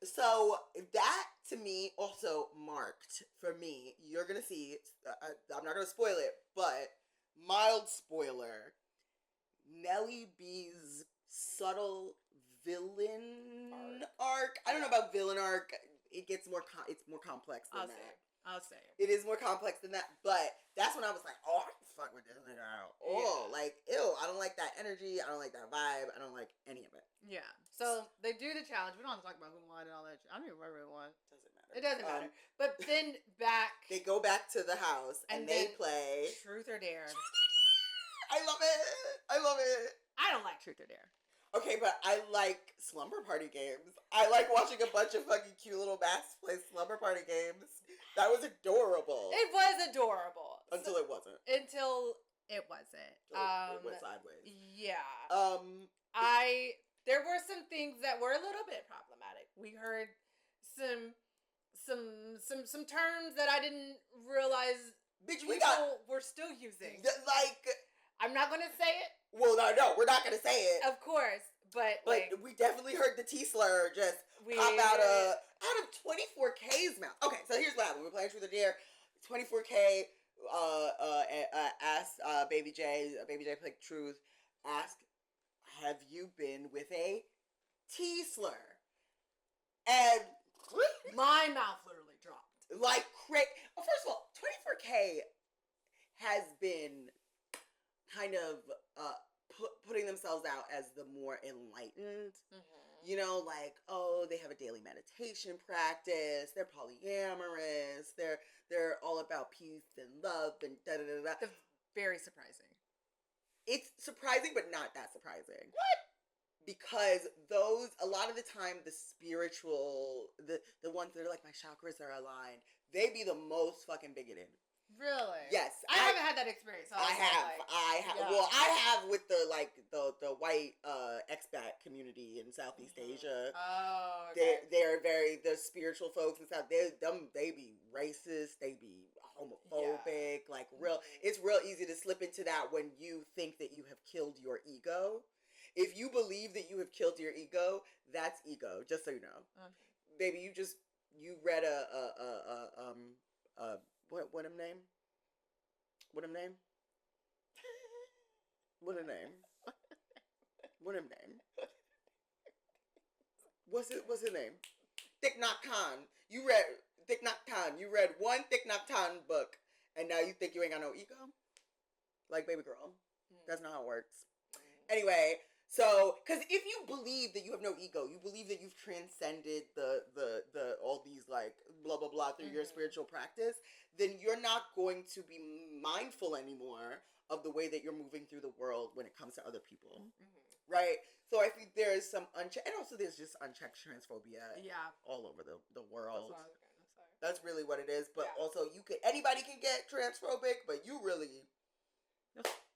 so that to me also marked for me. You're gonna see. I'm not gonna spoil it, but mild spoiler. Nelly B's subtle villain arc. I don't know about villain arc. It gets more. It's more complex than that. I'll say it. It is more complex than that, but that's when I was like, oh, I can fuck with this nigga. Oh, like, ew, I don't like that energy. I don't like that vibe. I don't like any of it. Yeah. So they do the challenge. We don't have to talk about who won and all that. I don't even remember who won. Doesn't matter. It doesn't matter. But then they go back to the house and they play Truth or Dare. I love it. I love it. I don't like Truth or Dare. Okay, but I like slumber party games. I like watching a bunch of fucking cute little bats play slumber party games. That was adorable. It was adorable. Until it wasn't. Until it wasn't. It went sideways. Yeah. There were some things that were a little bit problematic. We heard some terms that I didn't realize people were still using. I'm not gonna say it. Well, no, we're not gonna say it. Of course, but we definitely heard the T slur just pop out of 24K's mouth. Okay, so here's what happened. We were playing Truth or Dare. 24K asked Baby J played Truth. Asked, have you been with a T slur? And my mouth literally dropped. Like crazy. Well, first of all, 24K has been kind of putting themselves out as the more enlightened. Mm-hmm. You know, like, oh, they have a daily meditation practice. They're polyamorous. They're all about peace and love and da-da-da-da. It's very surprising. It's surprising, but not that surprising. What? because a lot of the time, the spiritual, the ones that are like, my chakras are aligned, they be the most fucking bigoted. Really? Yes. I haven't had that experience. I have. Yeah. Well, I have with the white expat community in Southeast Asia. Oh, okay. They're very, the spiritual folks and stuff. They be racist. They be homophobic. Yeah. Like it's real easy to slip into that when you think that you have killed your ego. If you believe that you have killed your ego, that's ego. Just so you know, baby. You read what him name? What him name? What him name? What him name? What's his name? Thich Nhat Hanh. You read Thich Nhat Hanh. You read one Thich Nhat Hanh book, and now you think you ain't got no ego? Like, baby girl, that's not how it works. Anyway. So, because if you believe that you have no ego, you believe that you've transcended the all these like blah blah blah through your spiritual practice, then you're not going to be mindful anymore of the way that you're moving through the world when it comes to other people, right? So I think there is some unchecked, and also there's just unchecked transphobia, all over the world. That's really what it is. But also, anybody can get transphobic, but you really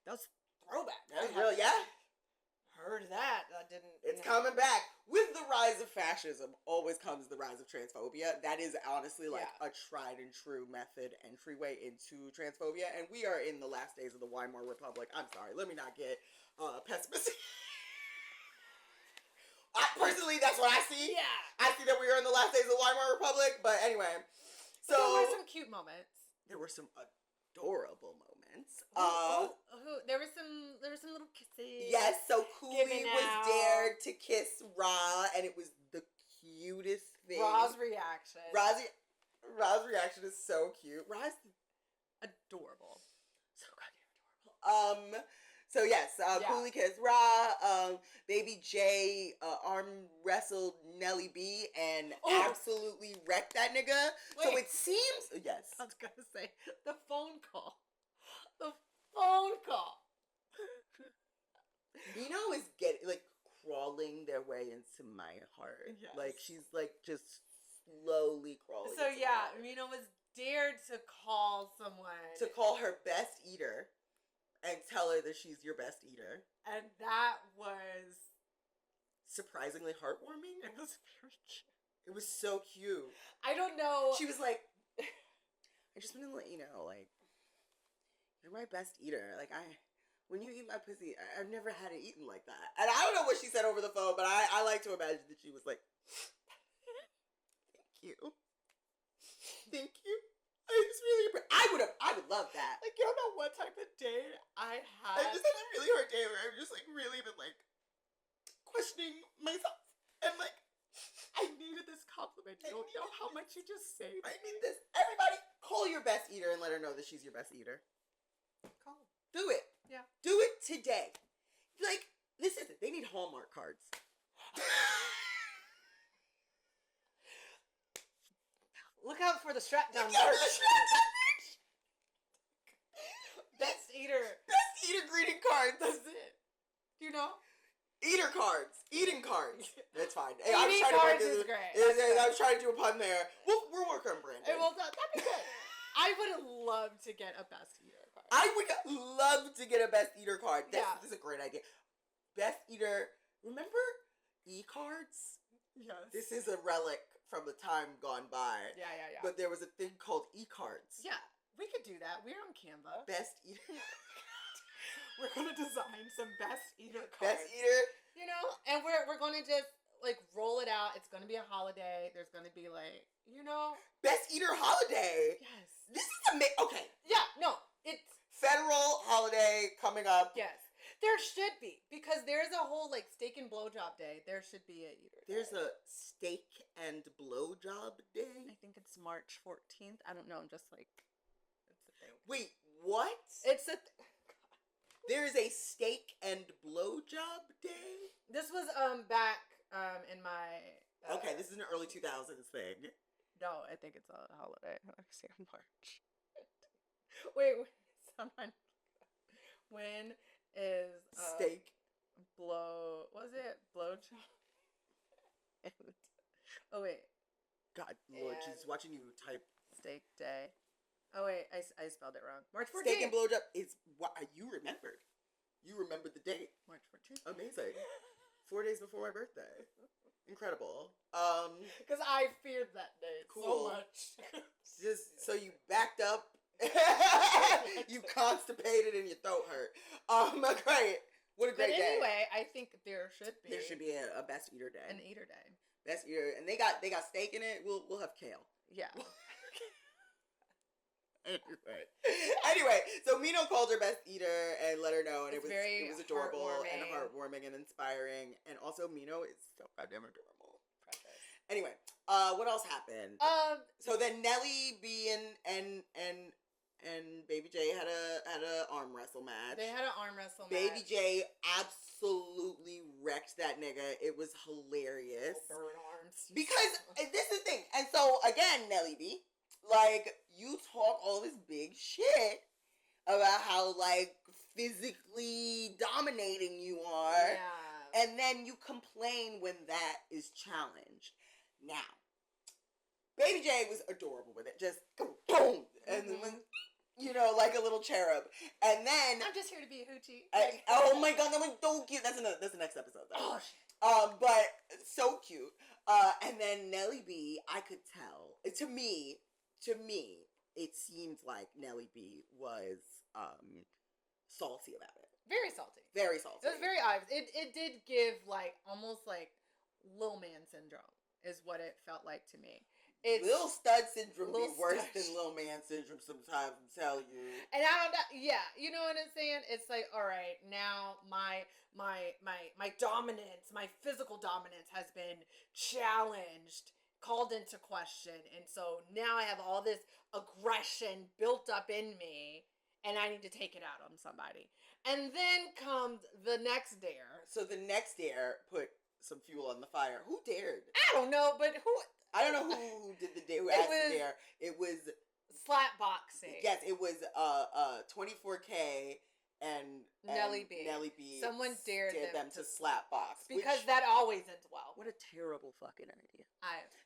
that's throwback. That's real, yeah. Heard that. I didn't. It's coming back. With the rise of fascism, always comes the rise of transphobia. That is honestly like a tried and true method entryway into transphobia. And we are in the last days of the Weimar Republic. I'm sorry. Let me not get pessimistic. Personally, that's what I see. Yeah. I see that we are in the last days of the Weimar Republic. But anyway. So there were some cute moments. There were some adorable moments. There were some little kisses. Yes, so Cooley was dared to kiss Ra, and it was the cutest thing. Ra's reaction. Ra's reaction is so cute. Ra's adorable. So goddamn adorable. So yes, Cooley kissed Ra. Baby J arm wrestled Nelly B and absolutely wrecked that nigga. Wait, so it seems yes. I was gonna say the phone call. The phone call. Nino is crawling their way into my heart. Yes. Like she's like just slowly crawling. So yeah, Mino was dared to call her best eater and tell her that she's your best eater. And that was surprisingly heartwarming. It was very cute. It was so cute. I don't know. She was like, I just want to let you know, like, you're my best eater. Like, when you eat my pussy, I've never had it eaten like that. And I don't know what she said over the phone, but I like to imagine that she was like, thank you. Thank you. I would love that. Like, you don't know what type of day I had. I just had a really hard day where I've just, like, really been, like, questioning myself. And, like, I needed this compliment. You don't know how much you just saved. I need this. Everybody, call your best eater and let her know that she's your best eater. Call. Do it. Yeah. Do it today. Like, this is it. They need Hallmark cards. Look out for the Strapdown. Best eater greeting cards. That's it. You know? Eater cards. Eating cards. That's fine. Hey, eating cards is great. I was trying to do a pun there. We'll work on branding. Well, that'd be good. I would love to get a best eater card. I would love to get a best eater card. This is a great idea. Best eater. Remember e-cards? Yes. This is a relic from the time gone by. Yeah. But there was a thing called e-cards. Yeah, we could do that. We're on Canva. Best eater. We're gonna design some best eater cards. Best eater. You know, and we're gonna just like roll it out. It's gonna be a holiday. There's gonna be like, you know, best eater holiday. Yes. This is okay. Yeah. No, it's federal holiday coming up. Yes. There should be, because there's a whole like steak and blowjob day. There should be a eater. There's a steak and blowjob day. I think it's March 14th. I don't know. I'm just like, it's a thing. Wait, what? It's a. There's a steak and blowjob day. This was back in my. Okay, this is an early 2000s thing. No, I think it's a holiday. I say March. Wait, someone. When is steak? was it blow job? Oh wait, God, Lord, she's watching you type. steak day. Oh wait, I spelled it wrong. March 14th. Steak and blowjob is what you remembered. You remembered the date. March 14th. Amazing. 4 days before my birthday. Incredible. Because I feared that day Cool. so much. Just so you backed up, you constipated, and your throat hurt. Great. What a great day. Anyway, I think there should be a best eater day. an eater day. Best eater, and they got steak in it. We'll have kale. Yeah. Anyway, so Mino called her best eater and let her know, and it was adorable and heartwarming and inspiring, and also Mino is so goddamn adorable. Precious. Anyway, what else happened? So then Nelly B and Baby J had a arm wrestle match. They had an arm wrestle match. Baby J absolutely wrecked that nigga. It was hilarious. Burn arms. Because this is the thing. And so again, Nelly B, like, you talk all this big shit about how, like, physically dominating you are. Yeah. And then you complain when that is challenged. Now, Baby J was adorable with it. Just boom. And then, you know, like a little cherub. And then I'm just here to be a hoochie. oh my God, that was so cute. That's the next episode, though. Oh, shit. But so cute. And then Nelly B, I could tell. To me, it seemed like Nelly B was salty about it. Very salty. Very salty. It was very obvious. It did give, like, almost like Lil Man syndrome is what it felt like to me. It's Lil Stud syndrome be worse than Lil Man syndrome sometimes, I'm telling you. And I don't know, yeah, you know what I'm saying? It's like, all right, now my dominance, my physical dominance has been challenged, called into question, and so now I have all this aggression built up in me, and I need to take it out on somebody. And then comes the next dare. So the next dare put some fuel on the fire. Who dared? I don't know, but who? I don't know who did the dare. Who asked the dare? It was slap boxing. Yes, it was 24K and Nelly B. Someone dared them to slap box because that always ends well. What a terrible fucking idea.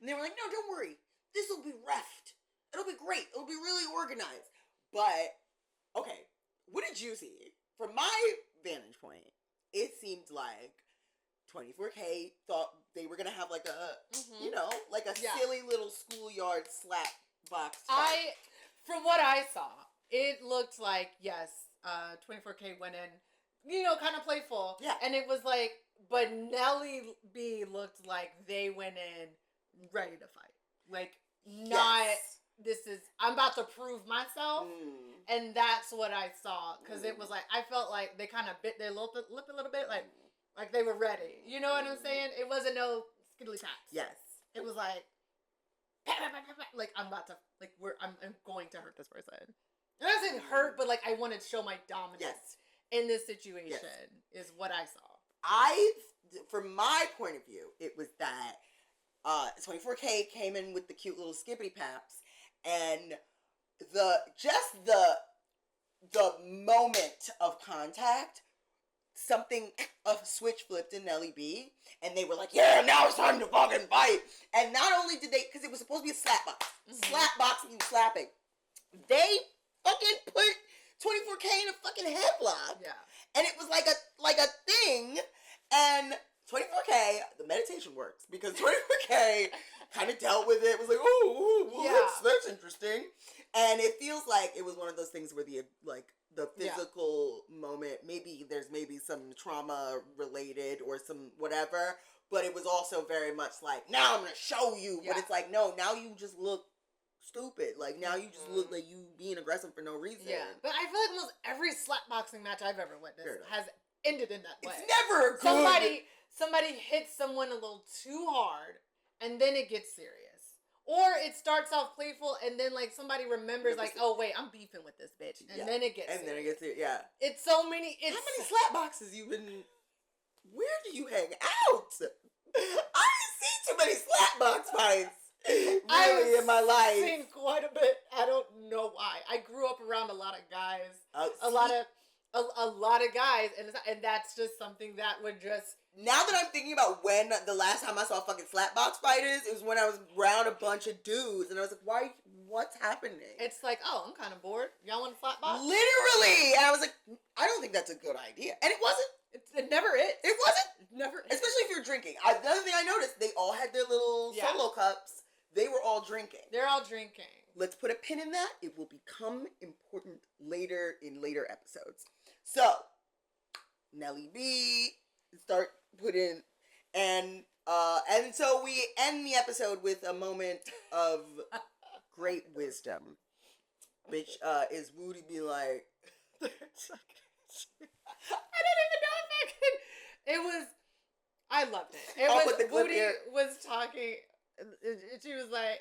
And they were like, no, don't worry. This will be reffed. It'll be great. It'll be really organized. But okay, what did you see? From my vantage point, it seemed like 24K thought they were gonna have like a, you know, like a silly little schoolyard slap box fight. From what I saw, it looked like, yes, 24K went in, you know, kind of playful. Yeah. And it was like, but Nelly B looked like they went in ready to fight. Like, not, I'm about to prove myself. And that's what I saw. Because it was like, I felt like they kind of bit their lip a little bit, like they were ready. You know what I'm saying? It wasn't no skiddly taps. Yes. It was like, like I'm about to, like I'm going to hurt this person. It doesn't hurt, but like I wanted to show my dominance in this situation is what I saw. From my point of view, it was that 24K came in with the cute little skippity paps, and the moment of contact, a switch flipped in Nelly B, and they were like, yeah, now it's time to fucking fight. And not only did they, because it was supposed to be a slap box. Slap boxing and slapping. They fucking put 24K in a fucking headlock. Yeah. And it was like a thing. And 24K, the meditation works, because 24K kind of dealt with it. It was like, that's interesting. And it feels like it was one of those things where the physical moment, there's some trauma related or some whatever, but it was also very much like, now I'm going to show you. But it's like, no, now you just look stupid. Like, now you just look like you being aggressive for no reason. Yeah. But I feel like almost every slapboxing match I've ever witnessed has ended in that way. It's never good. Somebody hits someone a little too hard, and then it gets serious. Or it starts off playful, and then like somebody remembers, like, oh wait, I'm beefing with this bitch, and then it gets serious. Yeah. It's so many. How many slap boxes you been? Where do you hang out? I didn't see too many slap box fights really in my life. I've seen quite a bit. I don't know why. I grew up around a lot of guys, a lot of a lot of guys, and that's just something that would just. Now that I'm thinking about when the last time I saw fucking slapbox fighters, it was when I was around a bunch of dudes, and I was like, why? What's happening? It's like, oh, I'm kind of bored. Y'all want a slapbox? Literally! And I was like, I don't think that's a good idea. And it wasn't. It never is. It wasn't. It never is. Especially if you're drinking. The other thing I noticed, they all had their little solo cups. They were all drinking. They're all drinking. Let's put a pin in that. It will become important later in later episodes. So, Nelly B, start putting, and so we end the episode with a moment of great wisdom, which is Woody being like, I don't even know if I can. It was, I loved it. It I'll was, put the clip Woody here. was talking, she was like,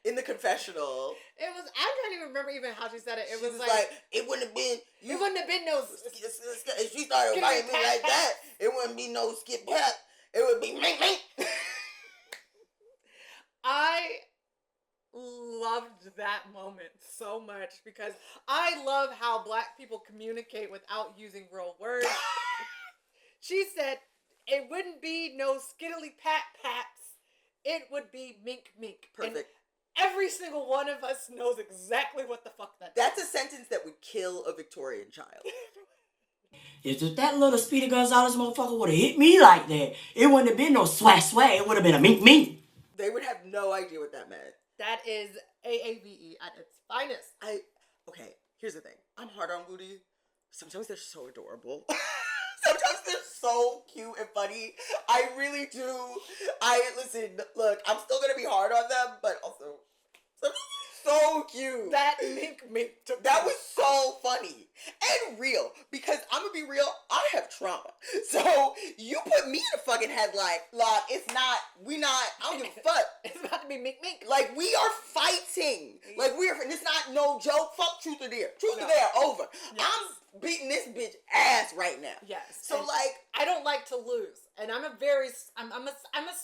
in the confessional. it was, I can't even remember even how she said it. It She was like, it wouldn't have been, it wouldn't have been no, if she started fighting me like that, it wouldn't be no skip pat. It would be me. I loved that moment so much because I love how Black people communicate without using real words. She said, it wouldn't be no skittily pat pats. It would be mink mink. Perfect. And every single one of us knows exactly what the fuck that That's a sentence that would kill a Victorian child. If that little Speedy Gonzalez motherfucker would have hit me like that, it wouldn't have been no swag swag. It would have been a mink mink. They would have no idea what that meant. That is AAVE at its finest. Okay, here's the thing. I'm hard on Woody. Sometimes they're so adorable. Sometimes they're so cute and funny. I really do. Listen, look, I'm still gonna be hard on them, but also so cute. That mink mink took That was so funny and real, because I'm gonna be real, I have trauma. So you put me in a fucking headlock, it's not, I don't give a fuck. It's about to be mink mink. Like, we are fighting. Like, it's not no joke. Fuck truth or dare. Truth or dare, over. Yes. I'm beating this bitch ass right now. Yes. So, and like, I don't like to lose, and I'm a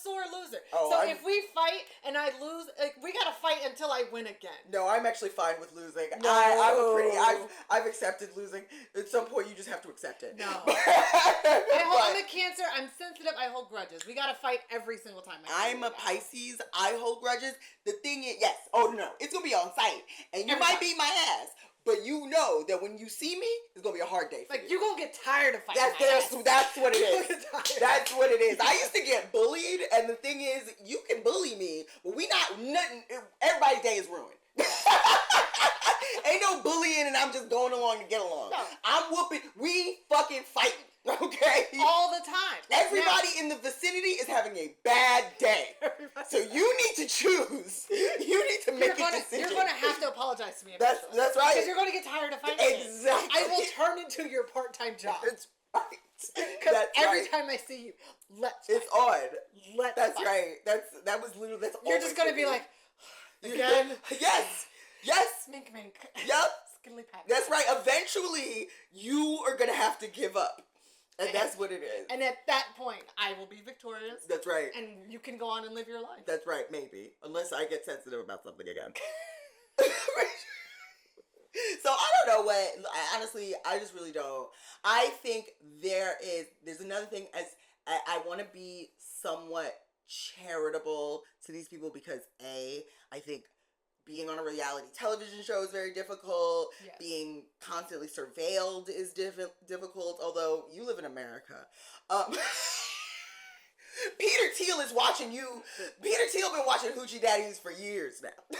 sore loser. Oh, so if we fight and I lose, like, we gotta fight until I win again. no, I'm actually fine with losing. No. I've accepted losing. At some point, you just have to accept it. No. I'm I'm a Cancer. I'm sensitive. I hold grudges. We gotta fight every single time. I'm a Pisces. I hold grudges. The thing is, yes. Oh no, it's gonna be on site, and you might beat my ass, but you know that when you see me, it's gonna be a hard day. For Like, you. you're gonna get tired of fighting. That's what it is. You're gonna get tired. That's what it is. I used to get bullied, and the thing is, you can bully me, but we not nothing. Everybody's day is ruined. Ain't no bullying, and I'm just going along to get along. No. I'm whooping. We fucking fighting. Okay. All the time. Everybody in the vicinity is having a bad day. So you need to choose. You need to make a decision. You're gonna have to apologize to me. That's right. Because you're gonna get tired of fighting. Exactly. I will turn into your part-time job. That's right. Because every time I see you, let's it's fight. on. Let's That's fight. right. That was literally. That's. You're just gonna be like, again. Yes. Mink mink. Yep. Skiddly pat. That's right. Eventually, you are gonna have to give up, and that's what it is. And at that point, I will be victorious. That's right. And you can go on and live your life. That's right. Maybe, unless I get sensitive about something again. So I don't know what. Honestly, I just really don't. I think there's another thing. As I want to be somewhat charitable to these people, because I think being on a reality television show is very difficult. Yes. Being constantly surveilled is difficult. Although you live in America. Peter Thiel is watching you. Peter Thiel been watching Hoochie Daddies for years now.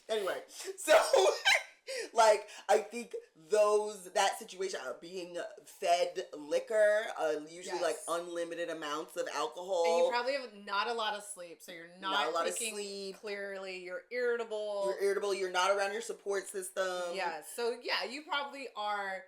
Anyway, so like, I think that situation of being fed liquor, usually like unlimited amounts of alcohol. And you probably have not a lot of sleep, so you're not a lot thinking of sleep. Clearly. You're irritable. You're not around your support system. Yeah, so yeah, you probably are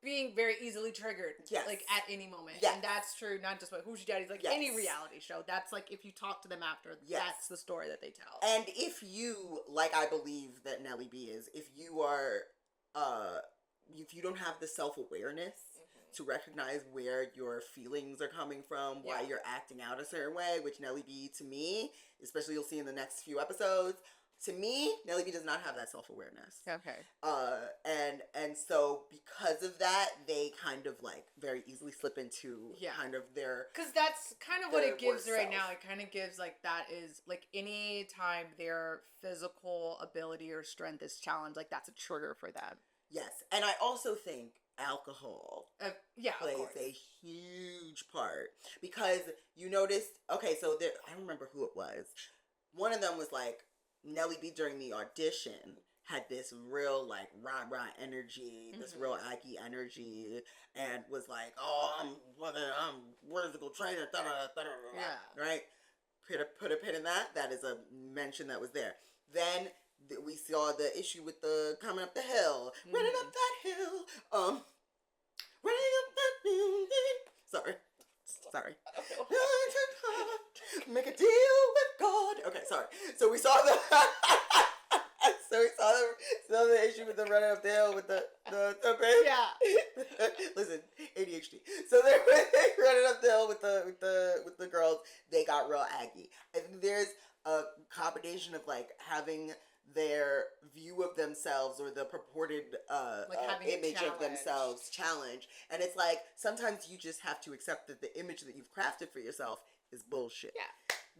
being very easily triggered, Yes. like at any moment. Yes. And that's true, not just with Hoochie Daddies, like Yes. any reality show. That's like, if you talk to them after, Yes. that's the story that they tell. And if you, like I believe that Nelly B is, if you are, if you don't have the self-awareness to recognize where your feelings are coming from, why you're acting out a certain way, which Nelly B, to me, especially you'll see in the next few episodes, To me, Nelly B does not have that self-awareness. Okay. And so because of that, they kind of like very easily slip into kind of their, because that's kind of what it gives right self. now. It kind of gives like that is like any time their physical ability or strength is challenged, like that's a trigger for them. Yes, and I also think alcohol plays a huge part, because you noticed. Okay, so there, I don't remember who it was. One of them was like, Nelly B during the audition had this real like rah energy, this real Aggie energy, and was like, "Oh, I'm vertical trainer," right? Put a pin in that. That is a mention that was there. Then we saw the issue with the coming up the hill, running up that hill, running up that hill. Sorry. Make a deal with God. Okay, sorry. So we saw the the issue with the running up the hill with the baby. Yeah. Listen, ADHD. So they running up the hill with the girls. They got real aggy. I think there's a combination of like having their view of themselves or the purported image of themselves challenged, and it's like sometimes you just have to accept that the image that you've crafted for yourself is bullshit. Yeah.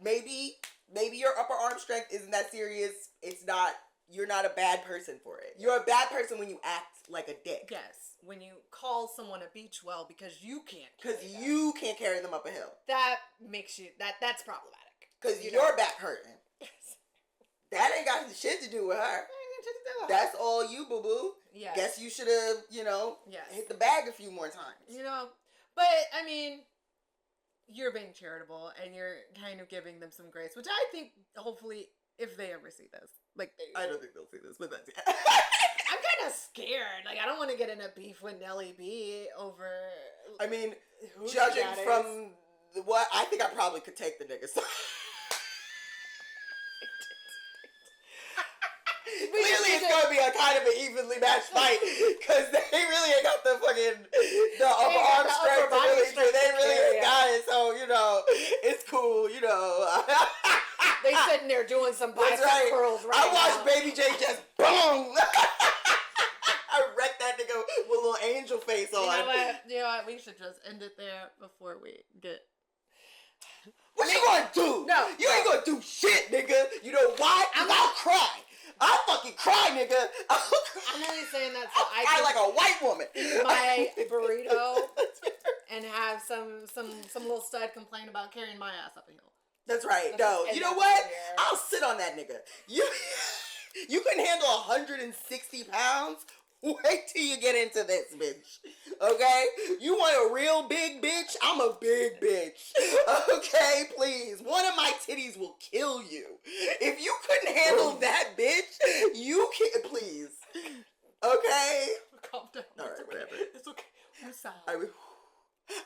Maybe your upper arm strength isn't that serious. It's not. You're not a bad person for it. You're a bad person when you act like a dick. Yes, when you call someone a beach well because you can't. Because you can't carry them up a hill. That makes you that's problematic. Because your back hurting. That ain't got shit to do with her. That's all you, boo boo. Yeah. Guess you should have, hit the bag a few more times. But I mean, you're being charitable and you're kind of giving them some grace, which I think hopefully if they ever see this, like I don't think they'll see this, but that's it. I'm kind of scared. Like I don't want to get in a beef with Nelly B over. I mean, judging from what I think, I probably could take the niggas. Clearly, it's gonna be a kind of an evenly matched fight because they really ain't got the upper arm strength to really do. They really ain't got it, so it's cool. They sitting there doing some bicep curls right I now. watched Baby J just boom. I wrecked that nigga with a little angel face on. You know what? We should just end it there before we get. What you gonna do? No, you ain't gonna do shit, nigga. You know why? I'll cry. I'll fucking cry, nigga. I'm only saying that so I cry like a white woman. Eat my burrito and have some little stud complain about carrying my ass up a hill. That's right. No, you know what? I'll sit on that nigga. You can handle 160 pounds? Wait till you get into this, bitch. Okay? You want a real big bitch? I'm a big bitch. Okay, please. One of my titties will kill you. If you couldn't handle that bitch, you can't. Please. Okay? Calm down. All right, whatever. It's okay. I'm sorry.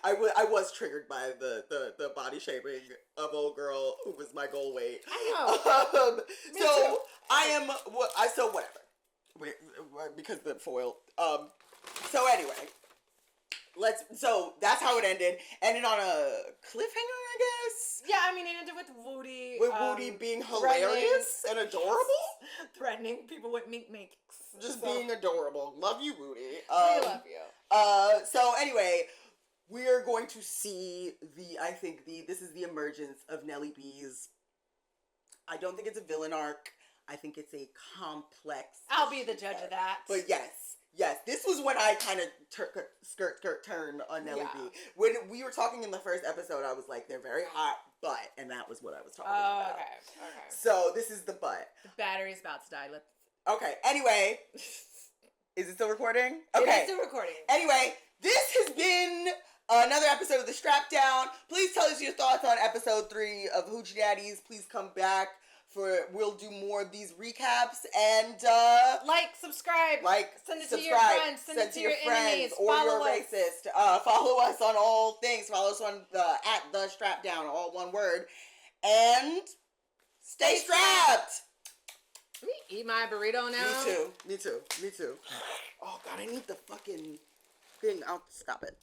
I was triggered by the body shaming of old girl who was my goal weight. I know. So I am. So whatever. Because the foil. So anyway, so that's how it ended. Ended on a cliffhanger, I guess. Yeah, I mean, it ended with Woody. With Woody being hilarious and adorable. Threatening people with mink makes. Just being adorable. Love you, Woody. We love you. So anyway, we're going to see this is the emergence of Nelly B's. I don't think it's a villain arc. I think it's a complex. I'll be the judge of that. But yes, this was when I kind of turned on Nelly B. When we were talking in the first episode, I was like, they're very hot, but, and that was what I was talking about. Okay. So this is the but. The battery's about to die. Okay. Anyway, is it still recording? Okay. It is still recording. Anyway, this has been another episode of the Strapdown. Please tell us your thoughts on episode 3 of Hoochie Daddies. Please come back. We'll do more of these recaps and subscribe, send it to your friends, send it to your enemies, or you're racist. Follow us on all things. Follow us on the Strapdown, all one word, and stay strapped. Let me eat my burrito now. Me too. Oh God, I need the fucking thing. I'll stop it.